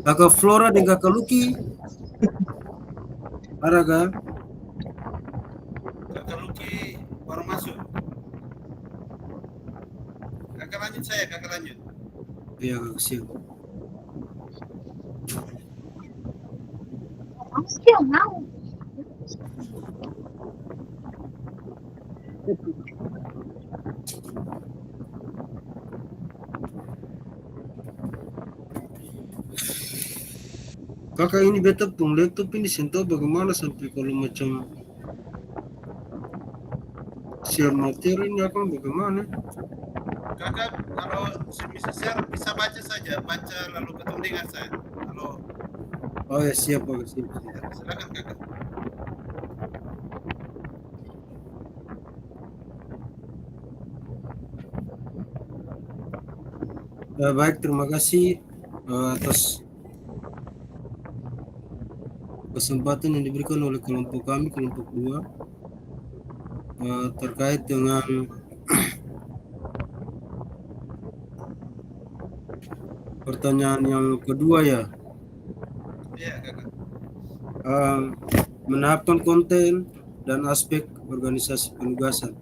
Kakak Flora dan Kakak Luki ada kah? Kakak Luki baru masuk. Kakak lanjut. Iya, Kakak siap. Kakak ini beta pun laptop ini sentuh bagaimana sampai kalau macam share materi ini apa bagaimana? Kakak kalau bisa share bisa baca saja, lalu ketemu dengan saya. Halo. Oh ya siap Kakak siap. Silakan Kakak. Baik, terima kasih atas kesempatan yang diberikan oleh kelompok kami, kelompok 2, terkait dengan pertanyaan yang kedua ya. Iya Kakak. Menahapkan konten dan aspek organisasi penugasan.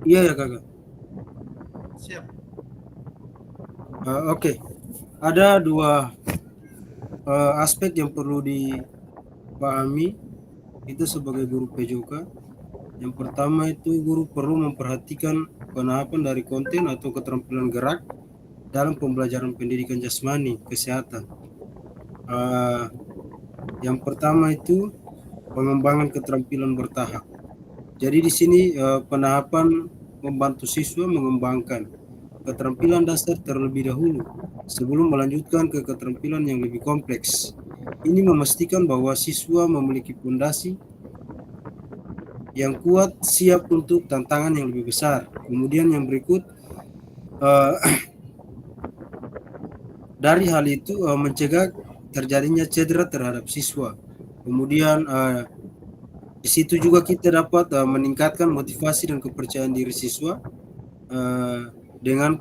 Iya ya Kakak. Siap. Oke. Ada 2 aspek yang perlu dipahami itu sebagai guru PJOK. Yang pertama itu guru perlu memperhatikan penahapan dari konten atau keterampilan gerak dalam pembelajaran pendidikan jasmani kesehatan. Yang pertama itu pengembangan keterampilan bertahap. Jadi di sini penahapan membantu siswa mengembangkan keterampilan dasar terlebih dahulu sebelum melanjutkan ke keterampilan yang lebih kompleks. ini memastikan bahwa siswa memiliki fondasi yang kuat, siap untuk tantangan yang lebih besar. Kemudian yang berikut, dari hal itu mencegah terjadinya cedera terhadap siswa. Kemudian di situ juga kita dapat meningkatkan motivasi dan kepercayaan diri siswa dengan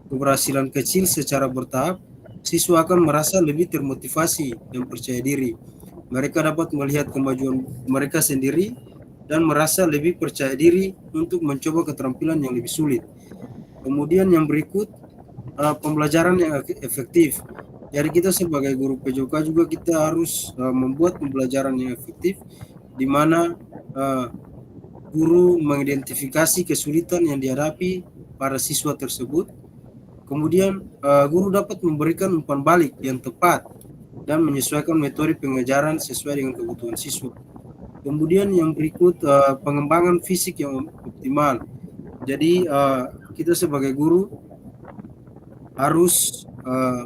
keberhasilan kecil secara bertahap. Siswa akan merasa lebih termotivasi dan percaya diri. Mereka dapat melihat kemajuan mereka sendiri dan merasa lebih percaya diri untuk mencoba keterampilan yang lebih sulit. Kemudian yang berikut, pembelajaran yang efektif. Jadi kita sebagai guru PJOK juga kita harus membuat pembelajaran yang efektif, di mana guru mengidentifikasi kesulitan yang dihadapi para siswa tersebut. Kemudian guru dapat memberikan umpan balik yang tepat dan menyesuaikan metode pengajaran sesuai dengan kebutuhan siswa. Kemudian yang berikut, pengembangan fisik yang optimal. Jadi kita sebagai guru harus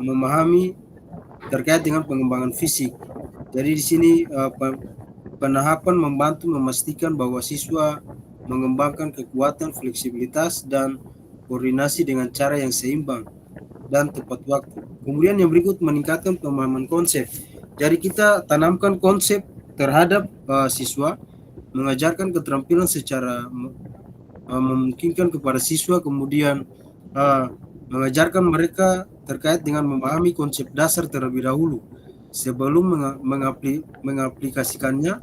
memahami terkait dengan pengembangan fisik. Jadi di sini penahapan membantu memastikan bahwa siswa mengembangkan kekuatan, fleksibilitas, dan koordinasi dengan cara yang seimbang dan tepat waktu. Kemudian yang berikut, meningkatkan pemahaman konsep. Jadi kita tanamkan konsep terhadap siswa, mengajarkan keterampilan secara memungkinkan kepada siswa, kemudian mengajarkan mereka terkait dengan memahami konsep dasar terlebih dahulu sebelum mengaplikasikannya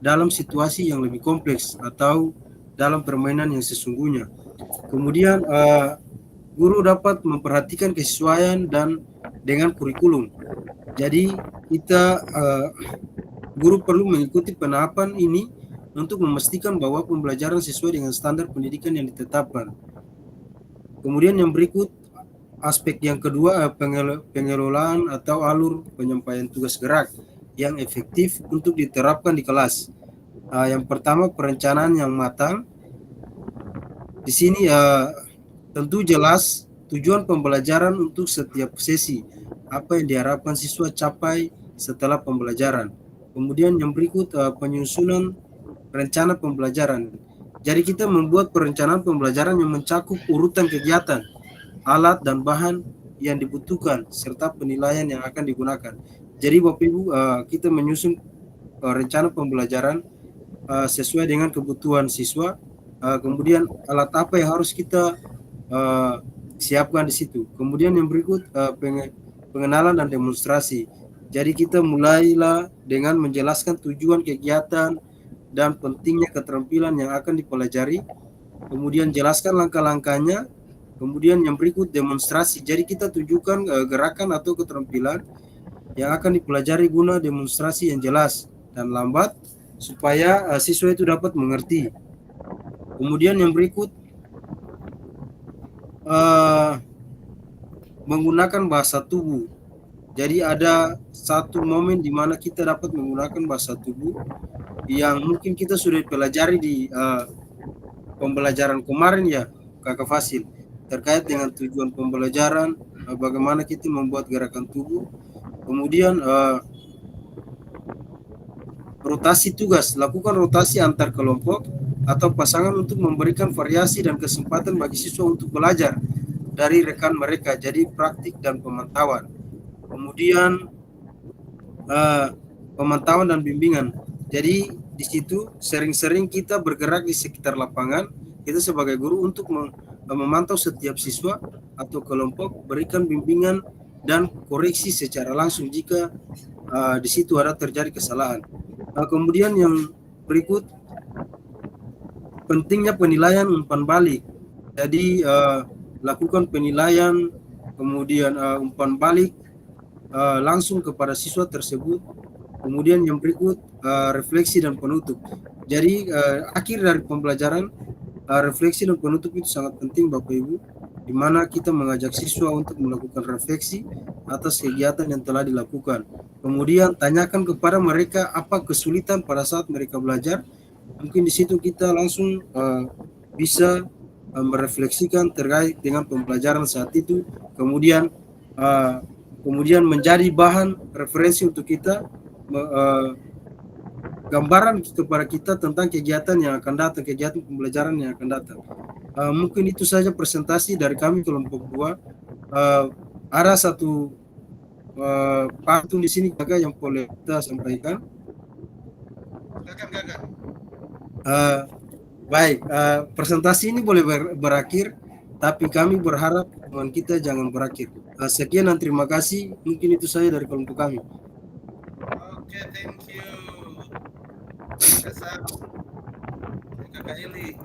dalam situasi yang lebih kompleks atau dalam permainan yang sesungguhnya. Kemudian guru dapat memperhatikan kesesuaian dan dengan kurikulum. Jadi kita guru perlu mengikuti penahapan ini untuk memastikan bahwa pembelajaran sesuai dengan standar pendidikan yang ditetapkan. Kemudian yang berikut, aspek yang kedua, pengelolaan atau alur penyampaian tugas gerak yang efektif untuk diterapkan di kelas. Yang pertama, perencanaan yang matang. Di sini tentu jelas tujuan pembelajaran untuk setiap sesi, apa yang diharapkan siswa capai setelah pembelajaran. Kemudian yang berikut, penyusunan rencana pembelajaran. Jadi kita membuat perencanaan pembelajaran yang mencakup urutan kegiatan, alat dan bahan yang dibutuhkan, serta penilaian yang akan digunakan. Jadi Bapak Ibu, kita menyusun rencana pembelajaran sesuai dengan kebutuhan siswa. Kemudian alat apa yang harus kita siapkan di situ. Kemudian yang berikut, pengenalan dan demonstrasi. Jadi kita mulailah dengan menjelaskan tujuan kegiatan dan pentingnya keterampilan yang akan dipelajari. Kemudian jelaskan langkah-langkahnya. Kemudian yang berikut, demonstrasi. Jadi kita tunjukkan gerakan atau keterampilan yang akan dipelajari guna demonstrasi yang jelas dan lambat supaya siswa itu dapat mengerti. Kemudian yang berikut, menggunakan bahasa tubuh. Jadi ada satu momen di mana kita dapat menggunakan bahasa tubuh yang mungkin kita sudah pelajari di pembelajaran kemarin ya, Kakak Fasil, terkait dengan tujuan pembelajaran, bagaimana kita membuat gerakan tubuh. Kemudian rotasi tugas, lakukan rotasi antar kelompok atau pasangan untuk memberikan variasi dan kesempatan bagi siswa untuk belajar dari rekan mereka. Jadi praktik dan pemantauan. Kemudian pemantauan dan bimbingan. Jadi di situ sering-sering kita bergerak di sekitar lapangan. Kita sebagai guru untuk memantau setiap siswa atau kelompok, berikan bimbingan dan koreksi secara langsung jika di situ ada terjadi kesalahan. Kemudian yang berikut, pentingnya penilaian umpan balik. Jadi lakukan penilaian, kemudian umpan balik langsung kepada siswa tersebut. Kemudian yang berikut, refleksi dan penutup. Jadi akhir dari pembelajaran, refleksi dan penutup itu sangat penting Bapak Ibu, di mana kita mengajak siswa untuk melakukan refleksi atas kegiatan yang telah dilakukan. Kemudian tanyakan kepada mereka apa kesulitan pada saat mereka belajar. Mungkin di situ kita langsung bisa merefleksikan terkait dengan pembelajaran saat itu. Kemudian kemudian menjadi bahan referensi untuk kita, gambaran kepada kita tentang kegiatan yang akan datang, kegiatan pembelajaran yang akan datang. Mungkin itu saja presentasi dari kami kelompok 2. Ada satu pantun di sini Kakak yang boleh kita sampaikan. Kakak. Baik, presentasi ini boleh berakhir, tapi kami berharap teman kita jangan berakhir. Sekian dan terima kasih. Mungkin itu saja dari kelompok kami. Oke, thank you. Kakak Eli.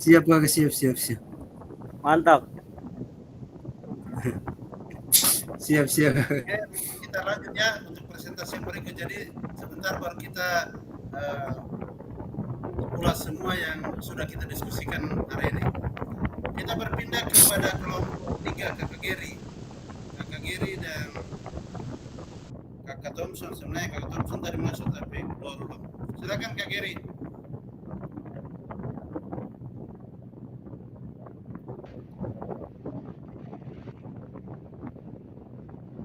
Siap Kakak, siap. Mantap. Siap. Oke, kita lanjut ya untuk presentasi berikut. Jadi sebentar baru kita ulas semua yang sudah kita diskusikan hari ini. Kita berpindah kepada kelompok 3, Kakak Geri dan Kakak Thompson. Sebenarnya Kakak Thompson tadi masuk tapi belum. Silakan Kak Geri.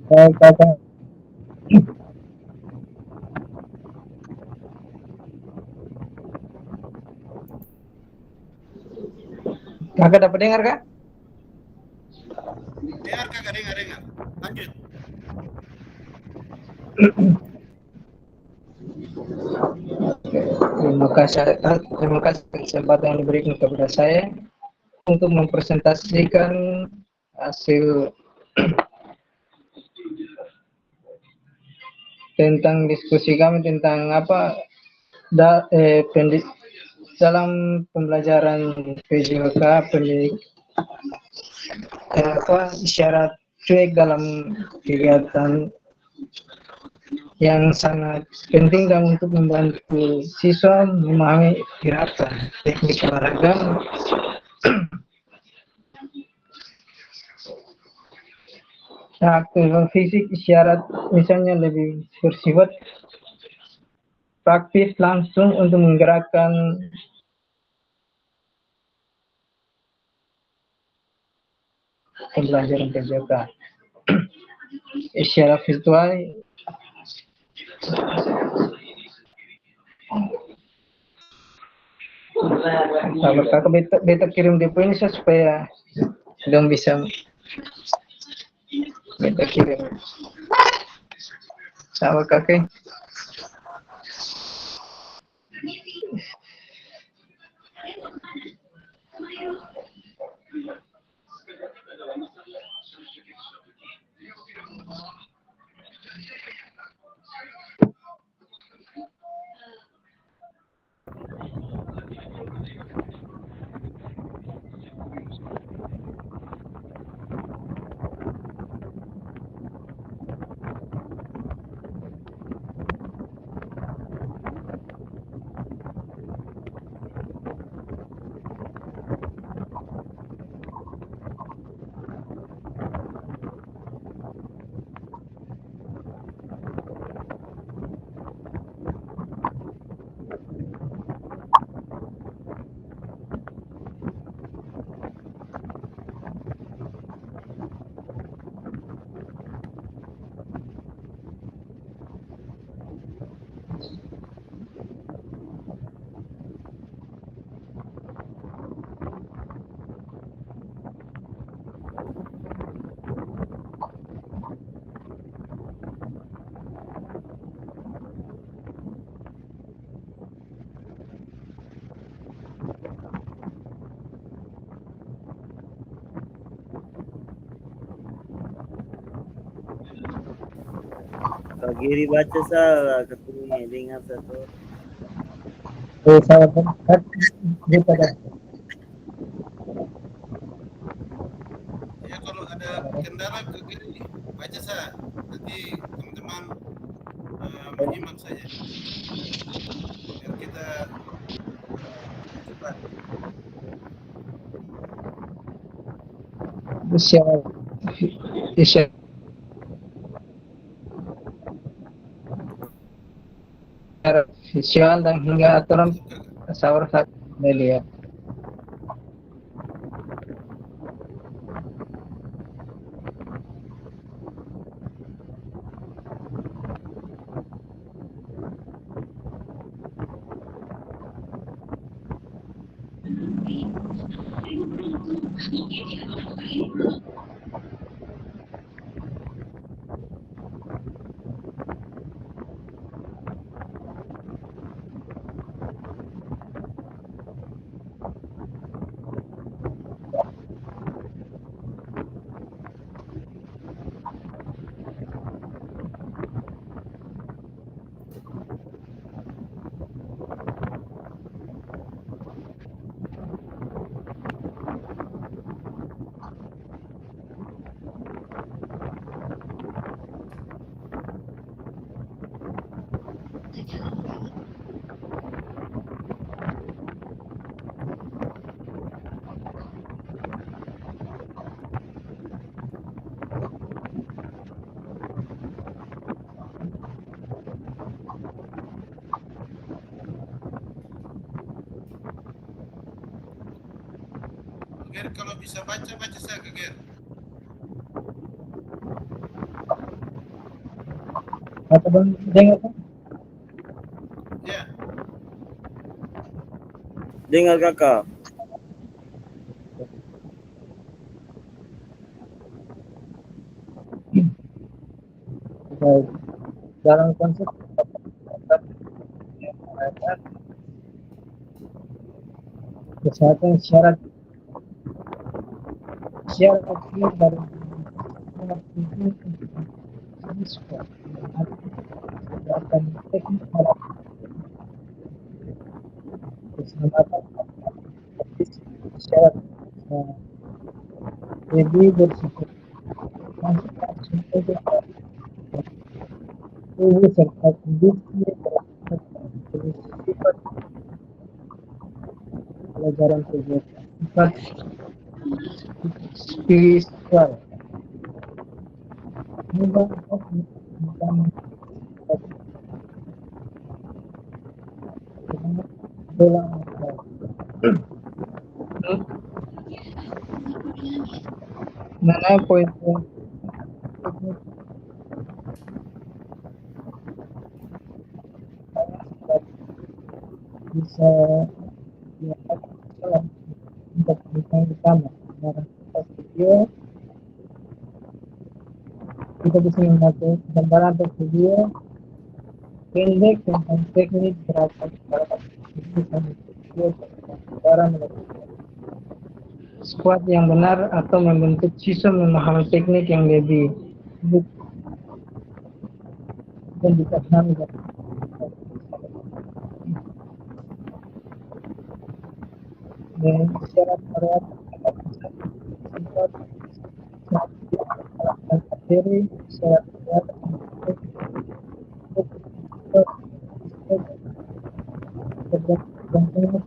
Baik, Kakak. Kakak dapat dengar, Kak? Dengar Kakak, dengar. Lanjut. Terima kasih kesempatan yang diberikan kepada saya untuk mempresentasikan hasil tentang diskusi kami tentang dalam pembelajaran PJOK syarat cuek dalam kegiatan yang sangat penting dan untuk membantu siswa memahami gerakan teknik olahraga aktivitas fisik isyarat misalnya lebih bersifat praktis langsung untuk menggerakkan pembelajaran PJOK. Isyarat virtual sabar Kakak beta kirim depo ini supaya dong bisa beta kirim. Sabar Kakak. Kak Giri baca salah keturunan dengar satu. Sahabat daripada Ya kalau ada kendala Kak Geri baca saya. Nanti teman-teman menyimak saja. Biar kita cepat. isyarat visual dan hingga aturan sahur saat melihat. Ger, kalau bisa baca saya ke Ger. Apa dong? Dengar kan? Ya, Dengar kakak. Baik. Dalam konsep kesehatan syarat akhir dari akan teknik keselamatan syarat lebih bersifat tubuh serta kondisi bersifat pelajaran kegiatan sifat spiritual mudah dalam mana poin-poin bisa dilakukan untuk yang utama. Video kita bisa membantu gambaran atau video pendek tentang teknik gerakan cara melakukan squat yang benar atau membentuk siswa memahami teknik yang lebih dan dipahami dan syarat berat materi syarat berat dan gambaran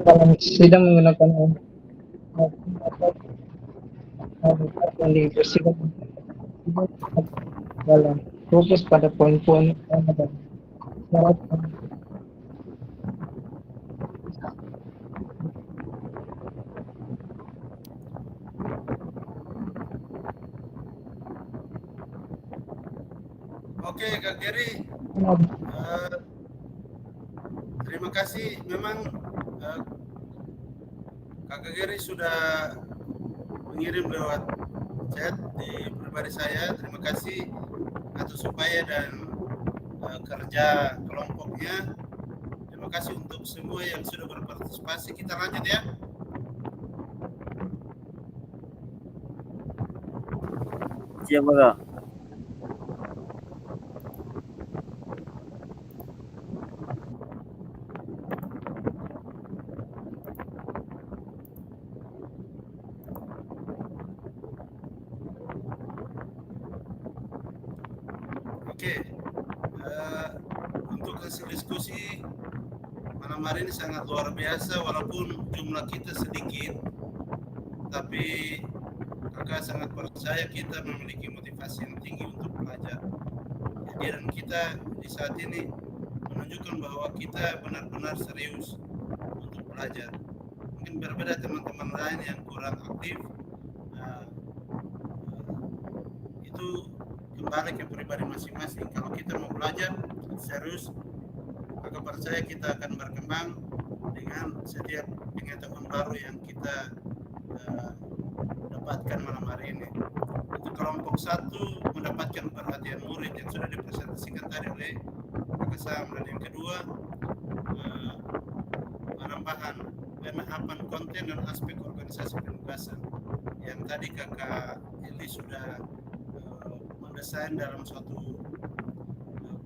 dalam sidang menggunakan yang dibersihkan dalam fokus pada poin-poin utama dan syarat oke Kak Geri. Terima kasih. Memang Kakak Geri sudah mengirim lewat chat di pribadi saya. Terima kasih atas upaya dan kerja kelompoknya. Terima kasih untuk semua yang sudah berpartisipasi. Kita lanjut ya. Siap kakak. Oke, untuk hasil diskusi malam hari ini sangat luar biasa, walaupun jumlah kita sedikit, Tapi kakak sangat percaya kita memiliki motivasi yang tinggi untuk belajar. Kehadiran kita di saat ini menunjukkan bahwa kita benar-benar serius untuk belajar. Mungkin berbeda teman-teman lain yang kurang aktif, itu kembali ke pribadi masing-masing. Kalau kita mau belajar serius, maka percaya kita akan berkembang dengan setiap pengetahuan baru yang kita dapatkan malam hari ini. Untuk kelompok 1 mendapatkan perhatian murid yang sudah dipresentasikan tadi oleh Kakak Sam, dan yang kedua penambahan pemahaman konten dan aspek organisasi penugasan yang tadi Kakak Eli sudah mendesain dalam suatu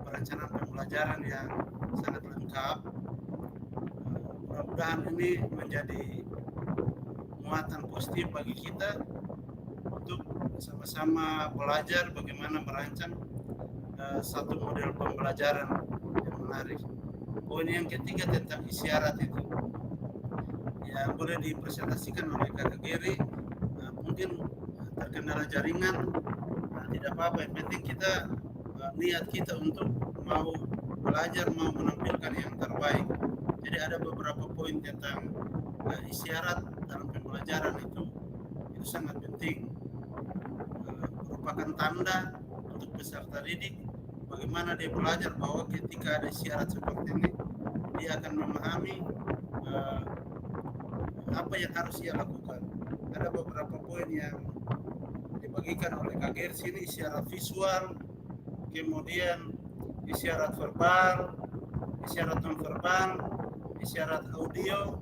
perencanaan pembelajaran yang sangat lengkap. Mudah-mudahan ini menjadi muatan positif bagi kita untuk sama-sama belajar bagaimana merancang satu model pembelajaran yang menarik. Poin yang ketiga tentang isyarat itu yang boleh dipresentasikan oleh Kakak Geri. Mungkin terkendala jaringan, tidak apa-apa, yang penting kita niat kita untuk mau belajar, mau menampilkan yang terbaik. Jadi ada beberapa poin tentang isyarat dalam pembelajaran itu sangat penting, merupakan tanda untuk peserta didik bagaimana dia belajar, bahwa ketika ada isyarat seperti ini dia akan memahami apa yang harus ia lakukan. Ada beberapa poin yang dibagikan oleh Kak Ger sini: isyarat visual, kemudian isyarat verbal, isyarat nonverbal, isyarat audio,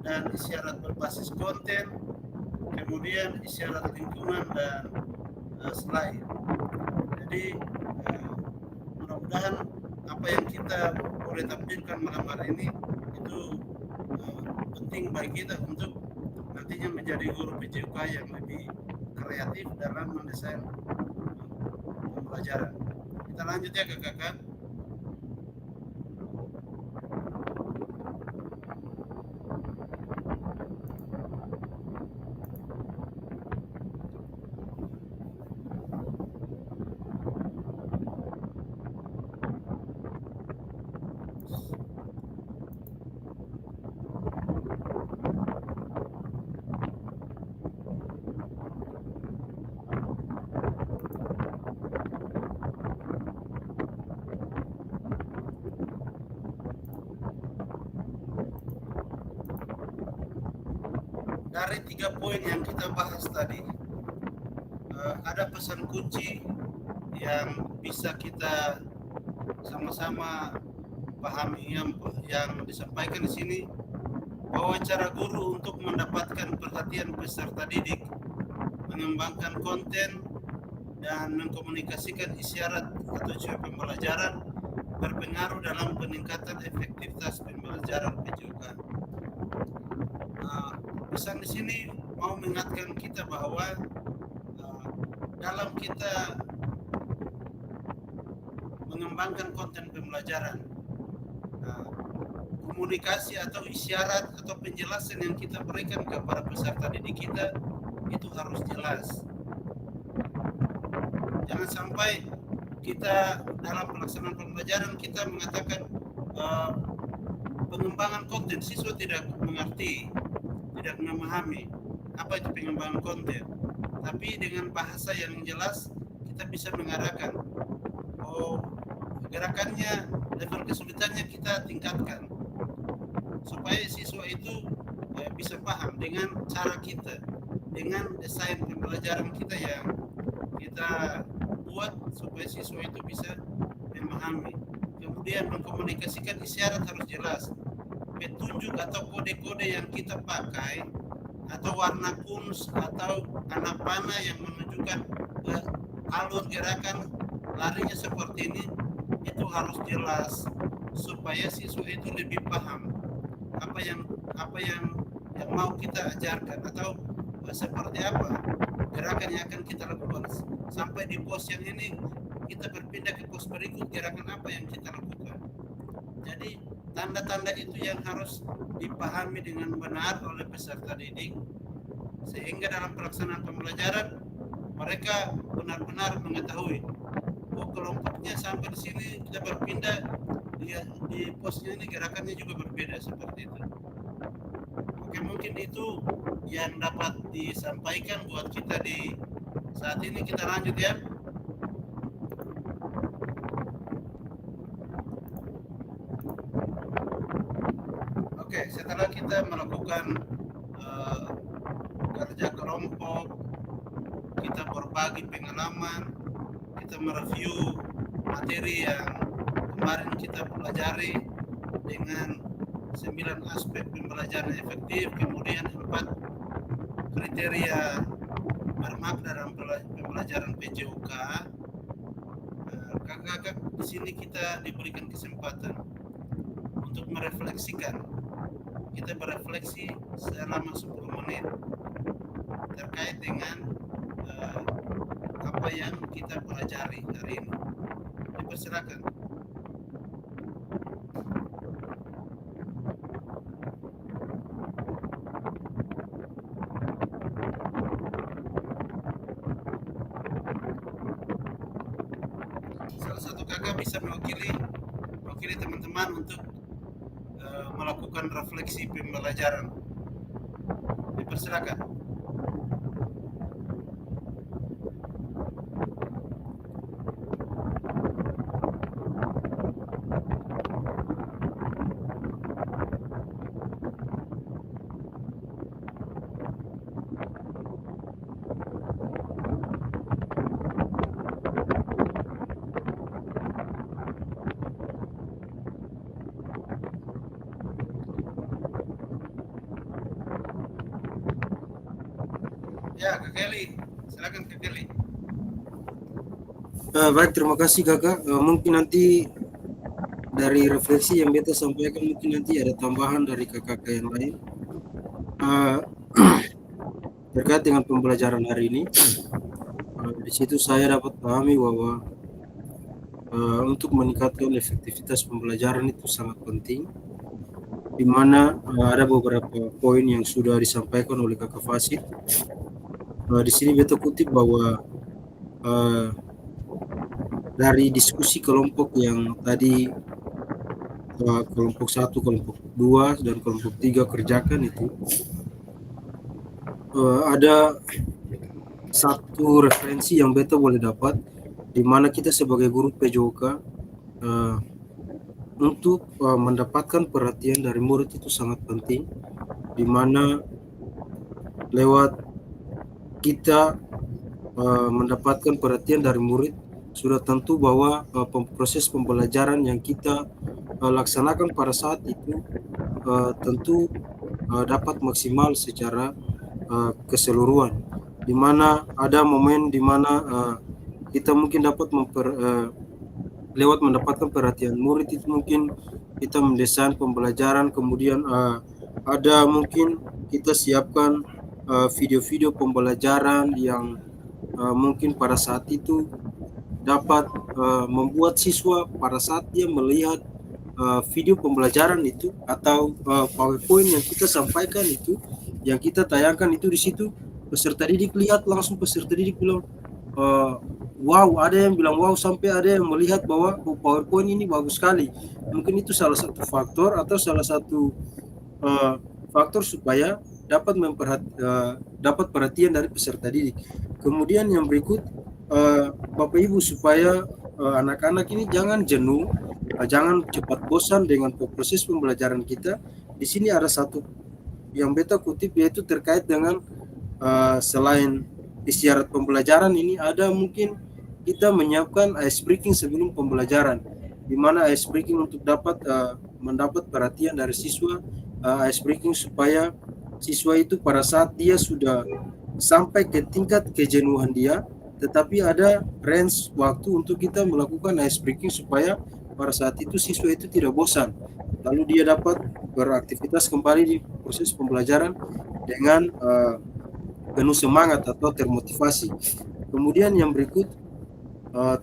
dan isyarat berbasis konten, kemudian isyarat lingkungan dan slide. Jadi mudah-mudahan apa yang kita boleh tampilkan malam hari ini itu penting bagi kita untuk nantinya menjadi guru PJK yang lebih kreatif dalam mendesain pembelajaran. Kita lanjut ya ke kakak. Dari 3 poin yang kita bahas tadi, ada pesan kunci yang bisa kita sama-sama pahami yang disampaikan di sini, bahwa cara guru untuk mendapatkan perhatian peserta didik, mengembangkan konten, dan mengkomunikasikan isyarat atau ciri pembelajaran berpengaruh dalam peningkatan efektivitas pembelajaran PJK. Pesan di sini mau mengingatkan kita bahwa dalam kita mengembangkan konten pembelajaran, komunikasi atau isyarat atau penjelasan yang kita berikan kepada peserta didik kita itu harus jelas. Jangan sampai kita dalam pelaksanaan pembelajaran kita mengatakan pengembangan konten, siswa tidak mengerti, tidak memahami apa itu pengembangan konten. Tapi dengan bahasa yang jelas kita bisa mengarahkan, gerakannya, level kesulitannya kita tingkatkan supaya siswa itu bisa paham dengan cara kita, dengan desain pembelajaran kita yang kita buat supaya siswa itu bisa memahami. Kemudian mengkomunikasikan isyarat harus jelas. Petunjuk atau kode-kode yang kita pakai, atau warna kuns atau anak panah yang menunjukkan alur gerakan larinya seperti ini, itu harus jelas supaya siswa itu lebih paham apa yang mau kita ajarkan, atau seperti apa gerakan yang akan kita lakukan. Sampai di pos yang ini kita berpindah ke pos berikut, gerakan apa yang kita lakukan. Jadi tanda-tanda itu yang harus dipahami dengan benar oleh peserta didik, sehingga dalam pelaksanaan pembelajaran mereka benar-benar mengetahui, oh kelompoknya sampai di sini kita berpindah, di posnya ini gerakannya juga berbeda seperti itu. Oke, mungkin itu yang dapat disampaikan buat kita di saat ini. Kita lanjut ya. Oke, setelah kita melakukan kerja kelompok, kita berbagi pengalaman, kita mereview materi yang kemarin kita pelajari dengan 9 aspek pembelajaran efektif, kemudian 4 kriteria bermakna dalam pembelajaran PJOK. Kakak-kakak di sini kita diberikan kesempatan untuk merefleksikan. Kita berefleksi selama 10 menit terkait dengan apa yang kita pelajari hari ini. Dipersilakan. Salah satu kakak bisa mewakili teman-teman untuk melakukan refleksi pembelajaran. Dipersilakan. Ya, Kak Kelly. Silakan Kak Kelly. Baik, terima kasih kakak. Mungkin nanti dari refleksi yang beta sampaikan, mungkin nanti ada tambahan dari kakak yang lain terkait dengan pembelajaran hari ini. Di situ saya dapat pahami bahwa untuk meningkatkan efektivitas pembelajaran itu sangat penting, di mana ada beberapa poin yang sudah disampaikan oleh kakak Fasid. Di sini beta kutip bahwa dari diskusi kelompok yang tadi kelompok 1, kelompok 2, dan kelompok 3 kerjakan itu, ada satu referensi yang beta boleh dapat, di mana kita sebagai guru PJOK untuk mendapatkan perhatian dari murid itu sangat penting, di mana lewat kita mendapatkan perhatian dari murid, sudah tentu bahwa proses pembelajaran yang kita laksanakan pada saat itu tentu dapat maksimal secara keseluruhan, di mana ada momen di mana kita mungkin dapat lewat mendapatkan perhatian murid itu mungkin kita mendesain pembelajaran, kemudian ada mungkin kita siapkan video-video pembelajaran yang mungkin pada saat itu dapat membuat siswa pada saat dia melihat video pembelajaran itu atau PowerPoint yang kita sampaikan itu, yang kita tayangkan itu, di situ peserta didik lihat langsung, peserta didik bilang wow, ada yang bilang wow, sampai ada yang melihat bahwa PowerPoint ini bagus sekali. Mungkin itu salah satu faktor atau salah satu faktor supaya dapat perhatian dari peserta didik. Kemudian yang berikut, Bapak Ibu, supaya anak-anak ini jangan jenuh, jangan cepat bosan dengan proses pembelajaran kita. Di sini ada satu yang beta kutip, yaitu terkait dengan selain isyarat pembelajaran ini, ada mungkin kita menyiapkan ice breaking sebelum pembelajaran, di mana ice breaking untuk dapat mendapat perhatian dari siswa, ice breaking supaya siswa itu pada saat dia sudah sampai ke tingkat kejenuhan dia, tetapi ada range waktu untuk kita melakukan ice breaking supaya pada saat itu siswa itu tidak bosan, lalu dia dapat beraktivitas kembali di proses pembelajaran dengan penuh semangat atau termotivasi. Kemudian yang berikut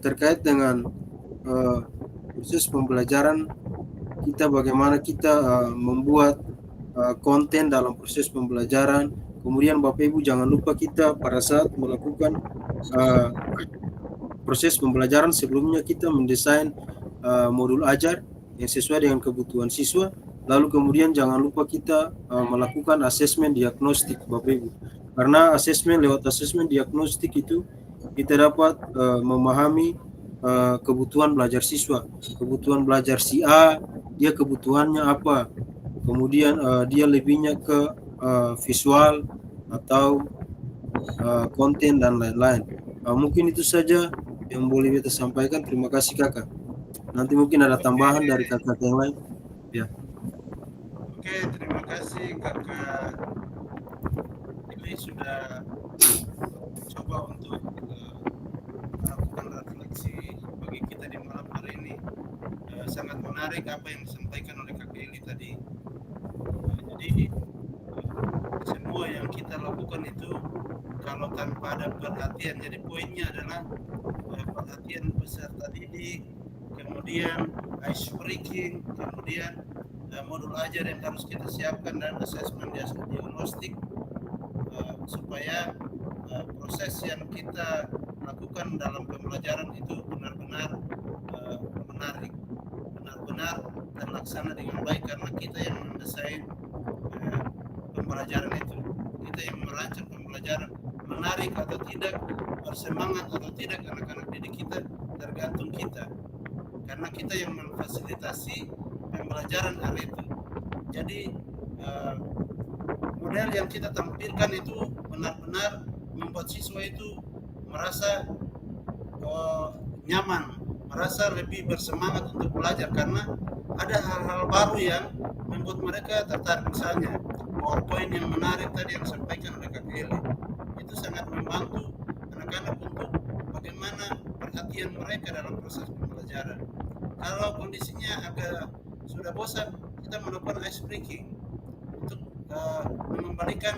terkait dengan proses pembelajaran kita, bagaimana kita membuat konten dalam proses pembelajaran, Kemudian Bapak Ibu jangan lupa kita pada saat melakukan uh, proses pembelajaran sebelumnya kita mendesain modul ajar yang sesuai dengan kebutuhan siswa. Lalu kemudian jangan lupa kita melakukan asesmen diagnostik Bapak Ibu. Karena lewat asesmen diagnostik itu kita dapat memahami kebutuhan belajar siswa. Kebutuhan belajar si A, dia kebutuhannya apa. Kemudian dia lebihnya ke visual atau konten dan lain-lain. Mungkin itu saja yang boleh kita sampaikan. Terima kasih kakak. Nanti mungkin ada tambahan dari kakak yang lain. Ya. Oke, terima kasih kakak. Ini sudah coba untuk melakukan refleksi bagi kita di malam hari ini. Sangat menarik apa yang disampaikan oleh kakak Eli tadi. Jadi semua yang kita lakukan itu kalau tanpa ada perhatian, jadi poinnya adalah perhatian peserta didik, kemudian ice breaking, kemudian modul ajar yang harus kita siapkan dan asesmen diagnostik supaya proses yang kita lakukan dalam pembelajaran itu benar-benar menarik, benar-benar terlaksana dengan baik karena kita yang mendesain pembelajaran itu, kita yang merancang pembelajaran. Menarik atau tidak, bersemangat atau tidak anak-anak didik kita tergantung kita, karena kita yang memfasilitasi pembelajaran hari itu. Jadi model yang kita tampilkan itu benar-benar membuat siswa itu merasa nyaman, merasa lebih bersemangat untuk belajar karena ada hal-hal baru yang membuat mereka tertarik. Misalnya PowerPoint yang menarik tadi yang disampaikan oleh Kak Eli, itu sangat membantu anak-anak untuk bagaimana perhatian mereka dalam proses pembelajaran. Kalau kondisinya agak sudah bosan, kita melakukan ice breaking untuk mengembalikan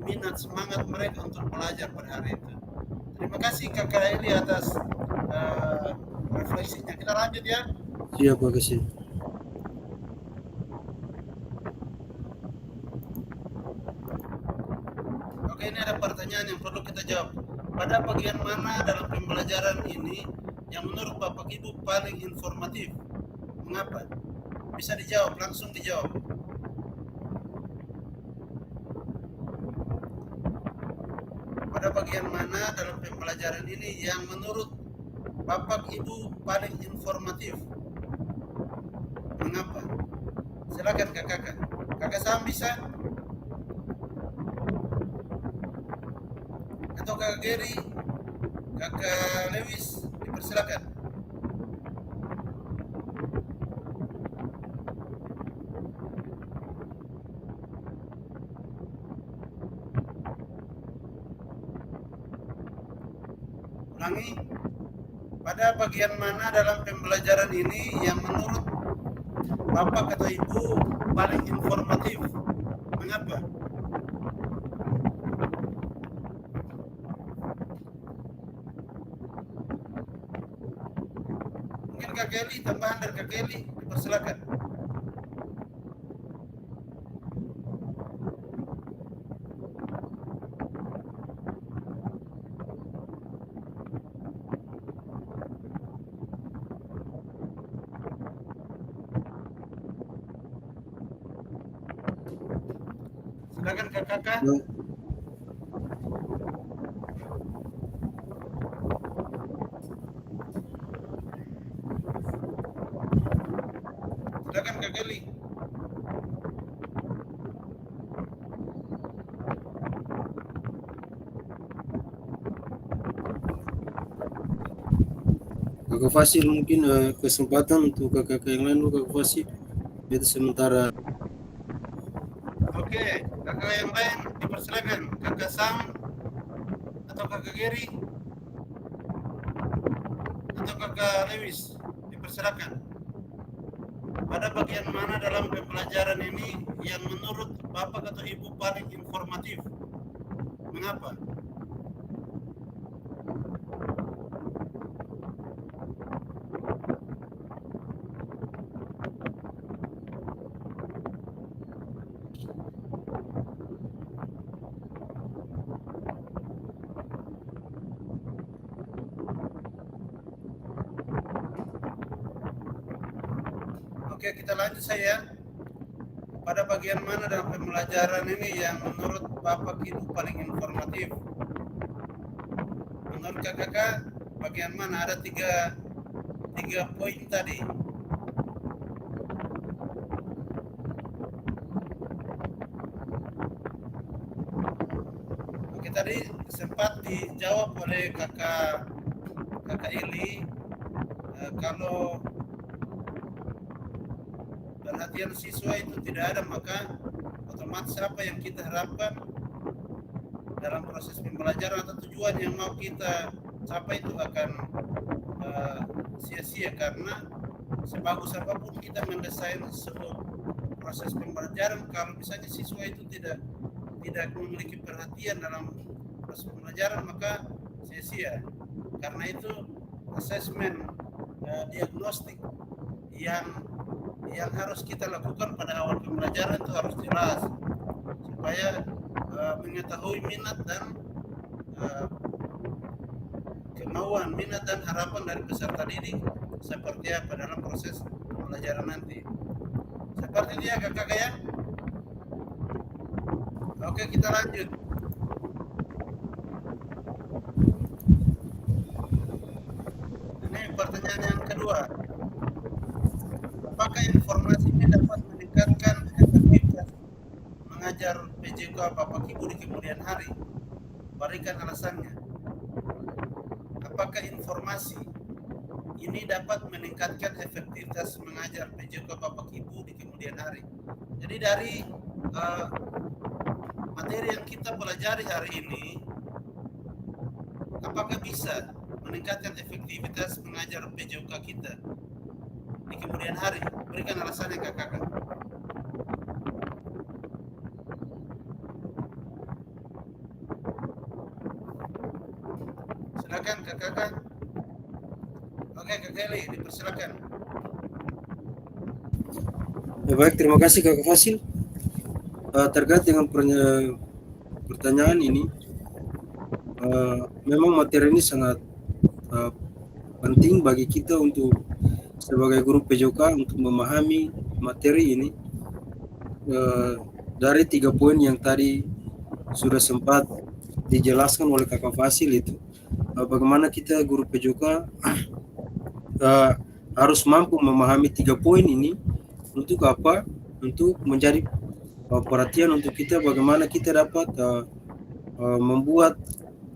minat semangat mereka untuk belajar pada hari itu. Terima kasih Kakak Eli atas refleksinya. Kita lanjut ya. Siap, makasih. Oke, ini ada pertanyaan yang perlu kita jawab. Pada bagian mana dalam pembelajaran ini yang menurut Bapak Ibu paling informatif? Mengapa? Bisa dijawab, langsung dijawab. Pada bagian mana dalam pembelajaran ini yang menurut Bapak Ibu paling informatif? Mengapa? Silakan kakak. Kakak Sam bisa? Atau Kakak Gary, Kakak Lewis, dipersilakan. Ulangi, pada bagian mana dalam pembelajaran ini yang menurut Bapak atau Ibu paling informatif? Mengapa? Mungkin Kak Kelly, tambahan dari Kak Kelly, dipersilakan. Silakan kakak. Silakan Kak Kelly. Kakak Fasil mungkin kesempatan untuk kakak yang lain dulu. Kakak Fasil itu sementara. Oke, kakak yang lain dipersilakan. Kakak Sam atau Kakak Gary atau Kakak Lewis, dipersilakan. Pada bagian mana dalam pembelajaran ini yang menurut Bapak atau Ibu paling informatif? Mengapa? Oke, kita lanjut saya. Pada bagian mana dalam pembelajaran ini yang menurut Bapak Ibu paling informatif? Menurut kakak, bagian mana? Ada tiga poin tadi. Oke, tadi sempat dijawab oleh kakak Eli kalau perhatian siswa itu tidak ada, maka otomatis apa yang kita harapkan dalam proses pembelajaran atau tujuan yang mau kita capai itu akan sia-sia, karena sebagus apapun kita mendesain sebuah proses pembelajaran, kalau misalnya siswa itu tidak memiliki perhatian dalam proses pembelajaran, maka sia-sia. Karena itu asesmen diagnostik yang harus kita lakukan pada awal pembelajaran itu harus jelas, supaya mengetahui minat dan kemauan, minat dan harapan dari peserta didik seperti apa dalam proses pembelajaran nanti. Seperti dia kakak ya. Oke, kita lanjut. Ini pertanyaan yang kedua. Apakah informasi ini dapat meningkatkan efektivitas mengajar PJK Bapak Ibu di kemudian hari? Berikan alasannya. Apakah informasi ini dapat meningkatkan efektivitas mengajar PJK Bapak Ibu di kemudian hari? Jadi dari materi yang kita pelajari hari ini, apakah bisa meningkatkan efektivitas mengajar PJK kita di kemudian hari? Berikan alasannya kakak. Silakan kakak. Oke, Kak Eli, dipersilakan. Ya, baik, terima kasih Kakak Fasil. Terkait dengan pertanyaan ini, memang materi ini sangat penting bagi kita untuk sebagai guru PJK untuk memahami materi ini. Dari 3 poin yang tadi sudah sempat dijelaskan oleh Kakak Fasil itu, bagaimana kita guru PJK harus mampu memahami 3 poin ini. Untuk apa? Untuk menjadi perhatian untuk kita, bagaimana kita dapat membuat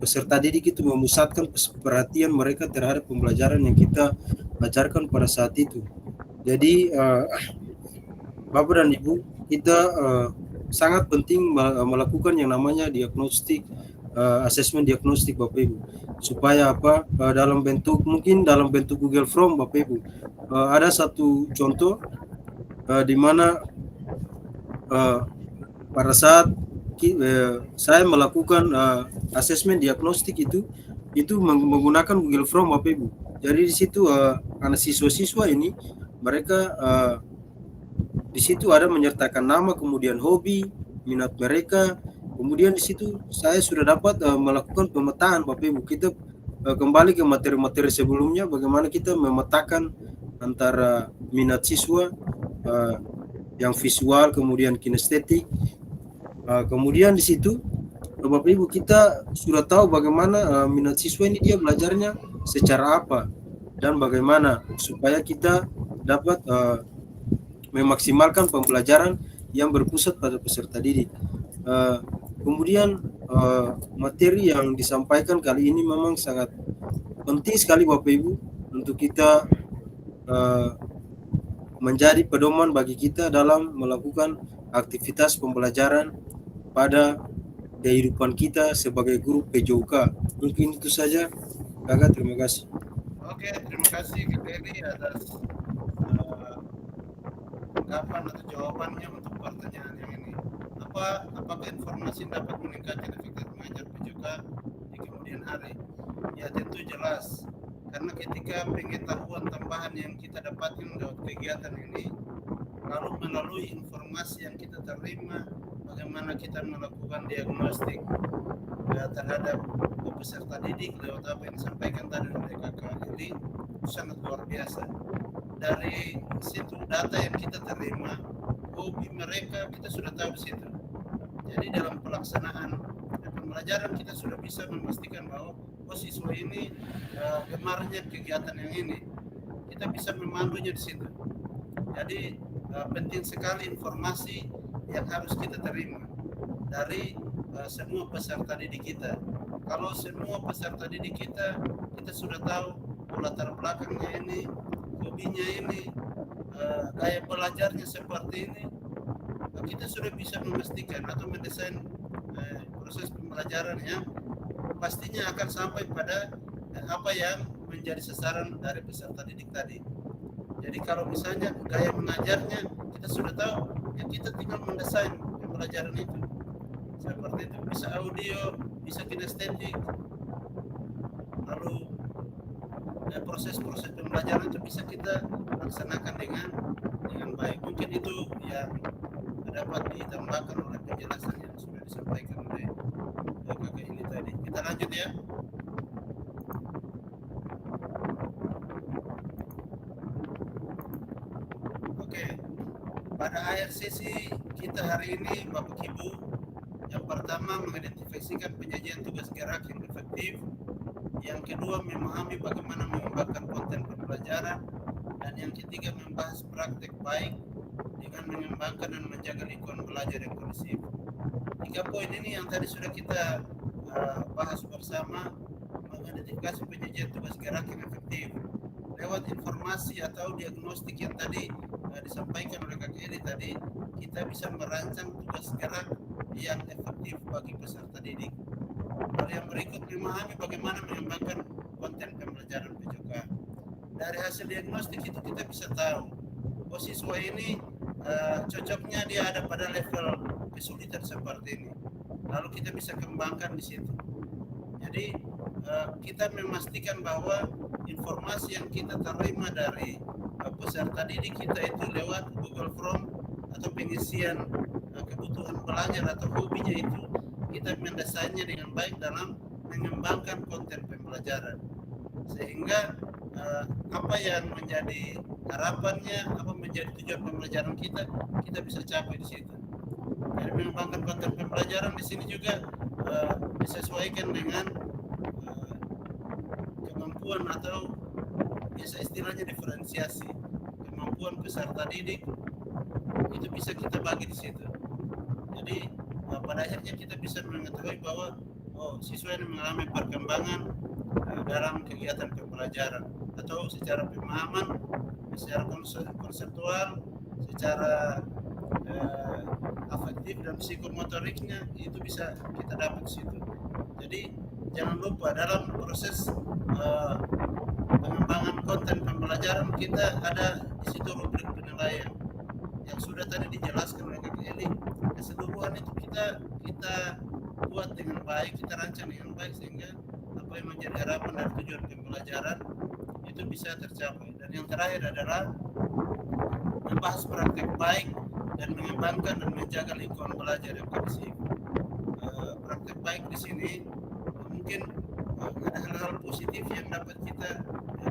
peserta didik itu memusatkan perhatian mereka terhadap pembelajaran yang kita ajarkan pada saat itu. Jadi Bapak dan Ibu, kita sangat penting melakukan yang namanya diagnostik, asesmen diagnostik Bapak Ibu, supaya apa, dalam bentuk Google Form Bapak Ibu. Ada satu contoh di mana pada saat saya melakukan asesmen diagnostik itu menggunakan Google Form Bapak Ibu. Jadi di situ anak siswa-siswa ini mereka di situ ada menyertakan nama, kemudian hobi, minat mereka. Kemudian di situ saya sudah dapat melakukan pemetaan Bapak Ibu. Kita kembali ke materi-materi sebelumnya, bagaimana kita memetakan antara minat siswa yang visual, kemudian kinestetik. Kemudian di situ Bapak Ibu kita sudah tahu bagaimana minat siswa ini dia belajarnya secara apa dan bagaimana supaya kita dapat memaksimalkan pembelajaran yang berpusat pada peserta didik. Kemudian materi yang disampaikan kali ini memang sangat penting sekali Bapak Ibu untuk kita menjadi pedoman bagi kita dalam melakukan aktivitas pembelajaran pada kehidupan kita sebagai guru PJK. Mungkin itu saja, Kakak. Terima kasih. Oke, terima kasih Kak Eli atas tanggapan atau jawabannya untuk pertanyaan yang ini. Apakah informasi dapat meningkatkan efektivitas mengajar PJK di kemudian hari? Ya tentu jelas. Karena ketika pengetahuan tambahan yang kita dapatkan lewat kegiatan ini, lalu melalui informasi yang kita terima, bagaimana kita melakukan diagnostik terhadap peserta didik lewat apa yang disampaikan tadi oleh Kakak Eli, sangat luar biasa. dari situ data yang kita terima, hobi mereka kita sudah tahu di situ. Jadi dalam pelaksanaan pembelajaran kita sudah bisa memastikan bahwa siswa ini gemarnya kegiatan yang ini. Kita bisa memandunya di situ. Jadi penting sekali informasi yang harus kita terima dari semua peserta didik kita. Kalau semua peserta didik kita sudah tahu latar belakangnya ini, hobinya ini, gaya belajarnya seperti ini, kita sudah bisa memastikan atau mendesain proses pembelajaran yang pastinya akan sampai pada apa yang menjadi sasaran dari peserta didik tadi. Jadi kalau misalnya gaya mengajarnya kita sudah tahu, ya kita tinggal mendesain pembelajaran itu. Seperti itu, bisa audio, bisa kinestetik, lalu proses-proses pembelajaran itu bisa kita laksanakan dengan baik. Mungkin itu yang dapat ditambahkan oleh penjelasan yang sudah disampaikan oleh kakak ini tadi. Kita lanjut ya. Oke, pada akhir sesi kita hari ini, Bapak Ibu, yang pertama mengidentifikasikan penyajian tugas gerak yang efektif, yang kedua memahami bagaimana mengembangkan konten pembelajaran, dan yang ketiga membahas praktek baik dengan mengembangkan dan menjaga lingkungan belajar yang kondusif. 3 poin ini yang tadi sudah kita bahas bersama, mengidentifikasi penyajian tugas gerak yang efektif lewat informasi atau diagnostik yang tadi disampaikan oleh Kak Edi tadi, kita bisa merancang tugas gerak yang efektif bagi peserta didik. Lalu yang berikut, memahami bagaimana mengembangkan konten pembelajaran PJOK. Dari hasil diagnostik itu kita bisa tahu, siswa ini cocoknya dia ada pada level kesulitan seperti ini. Lalu kita bisa kembangkan di situ. Jadi kita memastikan bahwa informasi yang kita terima dari peserta didik kita itu lewat Google Form atau pengisian kebutuhan belajar atau hobinya itu, kita mendesainnya dengan baik dalam mengembangkan konten pembelajaran, sehingga apa yang menjadi harapannya, apa menjadi tujuan pembelajaran kita bisa capai di situ. Jadi mengembangkan konten pembelajaran di sini juga disesuaikan dengan kemampuan atau biasa istilahnya diferensiasi kemampuan peserta didik, itu bisa kita bagi di situ. Jadi pada akhirnya kita bisa mengetahui bahwa siswa ini mengalami perkembangan dalam kegiatan pembelajaran, atau secara pemahaman, secara konseptual, secara afektif dan psikomotoriknya itu bisa kita dapat di situ. Jadi jangan lupa dalam proses pengembangan konten pembelajaran kita ada di situ rubrik penilaian yang sudah tadi dijelaskan oleh Kak Eli. Keseluruhan itu kita buat dengan baik, kita rancang dengan baik, sehingga apa yang menjadi harapan dan tujuan pembelajaran itu bisa tercapai. Dan yang terakhir adalah membahas praktek baik dan mengembangkan dan menjaga lingkungan belajar yang kondusif. Praktek baik di sini mungkin ada hal-hal positif yang dapat kita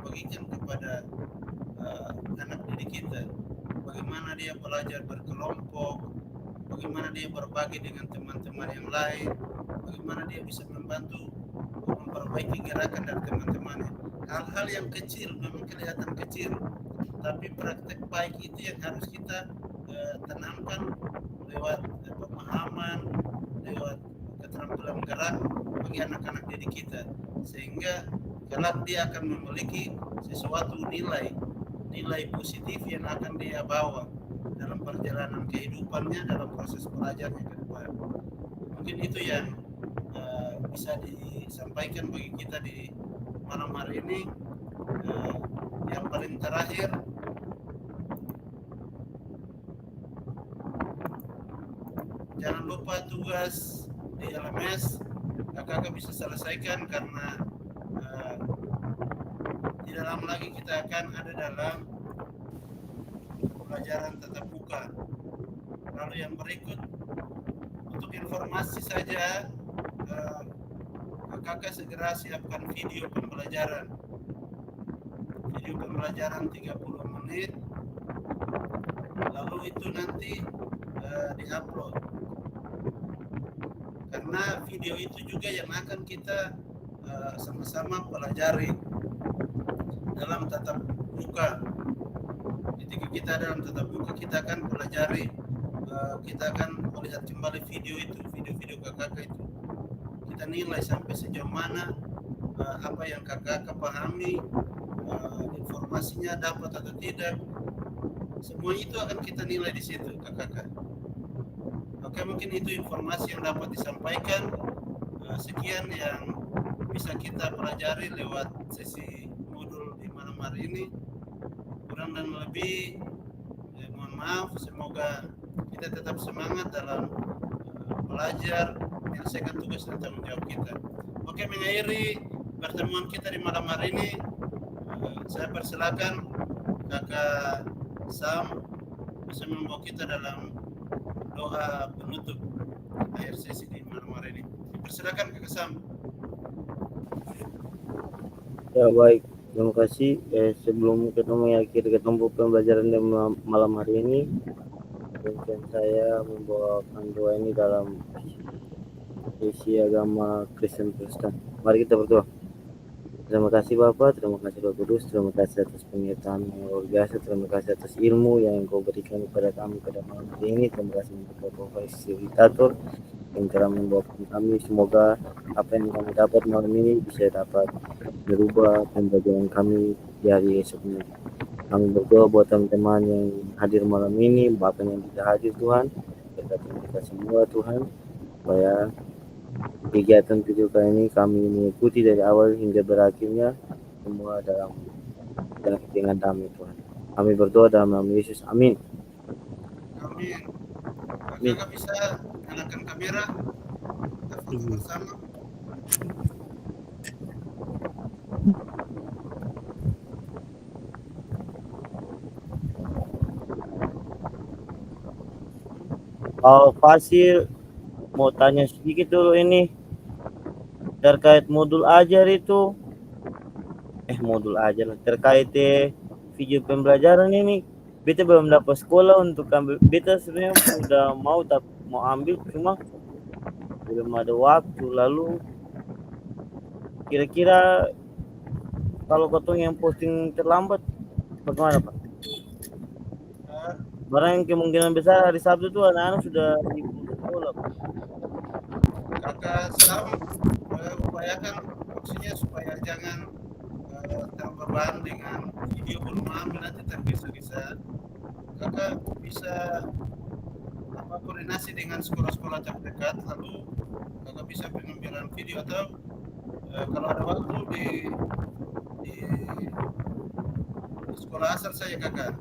bagikan kepada anak didik kita. Bagaimana dia belajar berkelompok, bagaimana dia berbagi dengan teman-teman yang lain, bagaimana dia bisa membantu memperbaiki gerakan dari teman-temannya. Hal-hal yang kecil, memang kelihatan kecil, tapi praktek baik itu yang harus kita tanamkan lewat pemahaman, lewat keterampilan gerak bagi anak-anak didik kita, sehingga kelak dia akan memiliki sesuatu nilai positif yang akan dia bawa dalam perjalanan kehidupannya, dalam proses belajarnya ke depan. Mungkin itu yang bisa disampaikan bagi kita di malam hari ini. Yang paling terakhir, jangan lupa tugas di LMS kakak bisa selesaikan, karena tidak lama lagi kita akan ada dalam pelajaran tatap muka. Lalu yang berikut, untuk informasi saja, kakak segera siapkan video pembelajaran 30 menit menit, lalu itu nanti diupload. Karena video itu juga yang akan kita sama-sama pelajari dalam tatap muka. Ketika kita dalam tatap muka, kita akan pelajari, kita akan melihat kembali video-video kakak itu. Kita nilai sampai sejauh mana apa yang kakak pahami, informasinya dapat atau tidak. Semua itu akan kita nilai di situ, kakak. Oke, mungkin itu informasi yang dapat disampaikan. Sekian yang bisa kita pelajari lewat sesi modul di malam hari ini. Kurang dan lebih, mohon maaf. Semoga kita tetap semangat dalam belajar, menyelesaikan tugas dan tanggung jawab kita. Oke, mengakhiri pertemuan kita di malam hari ini, saya persilakan kakak Sam bisa membawa kita dalam doa penutup akhir sesi di malam hari ini. Persilakan kakak Sam. Ya baik, terima kasih. Sebelum kita mengakhiri ketemu pembelajaran di malam hari ini, mungkin saya membawakan doa ini dalam sisi agama Kristen Protestan. Mari kita berdoa. Terima kasih Bapak, terima kasih Roh Kudus, terima kasih atas penyertaan yang luar biasa, terima kasih atas ilmu yang Engkau berikan kepada kami pada malam hari ini. Terima kasih untuk Bapak Fasilitator yang telah membawakan kami. Semoga apa yang kami dapat malam ini bisa dapat merubah pembelajaran kami di hari esoknya. Kami berdoa buat teman-teman yang hadir malam ini, bahkan yang tidak hadir Tuhan, berkati mereka semua Tuhan, supaya kegiatan video kali ini kami mengikuti dari awal hingga berakhirnya semua dengan damai Tuhan. Kami berdoa dalam nama Yesus. Amin. Amin. Amin. Kakak bisa nyalakan kamera, kita foto bersama. Fasil, mau tanya sedikit dulu ini terkait modul ajar itu. Modul ajar terkait video pembelajaran ini. Beta belum dapat sekolah untuk ambil. Beta sebenarnya udah mau ambil, cuma belum ada waktu. Lalu kira-kira kalau ketemu yang posting terlambat bagaimana Pak? Barang kemungkinan besar hari Sabtu itu anak-anak sudah di sekolah Pak. Kakak Sam upayakan maksudnya supaya jangan terbeban dengan video belum ambil, nanti tergesa-gesa. Kakak bisa koordinasi dengan sekolah-sekolah terdekat, lalu kakak bisa pengambilan video, atau kalau ada waktu di sekolah asal saya kakak.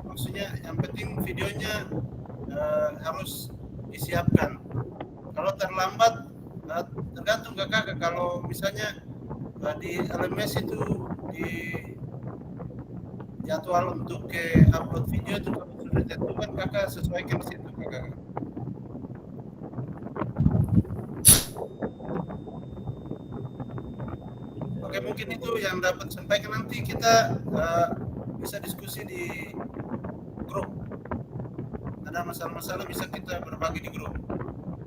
Maksudnya yang penting videonya harus disiapkan. Kalau terlambat tergantung kakak. Kalau misalnya di LMS itu di jadwal untuk upload video itu kalau sudah ditentukan, kakak sesuaikan di situ kakak. Oke, mungkin itu yang dapat sampaikan. Nanti kita bisa diskusi di grup. Ada masalah-masalah bisa kita berbagi di grup.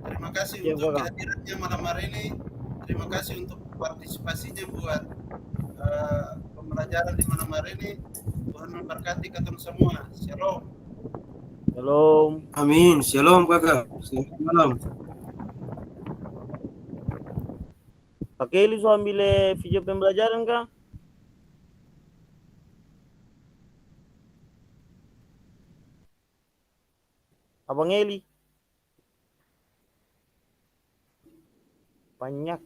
Terima kasih untuk kehadirannya malam hari ini. Terima kasih untuk partisipasinya buat pembelajaran di malam hari ini. Tuhan memberkati kita semua. Shalom. Shalom. Amin. Shalom kakak. Selamat malam. Pak Eli so ambil video pembelajaran kah? Abang Eli. Banyak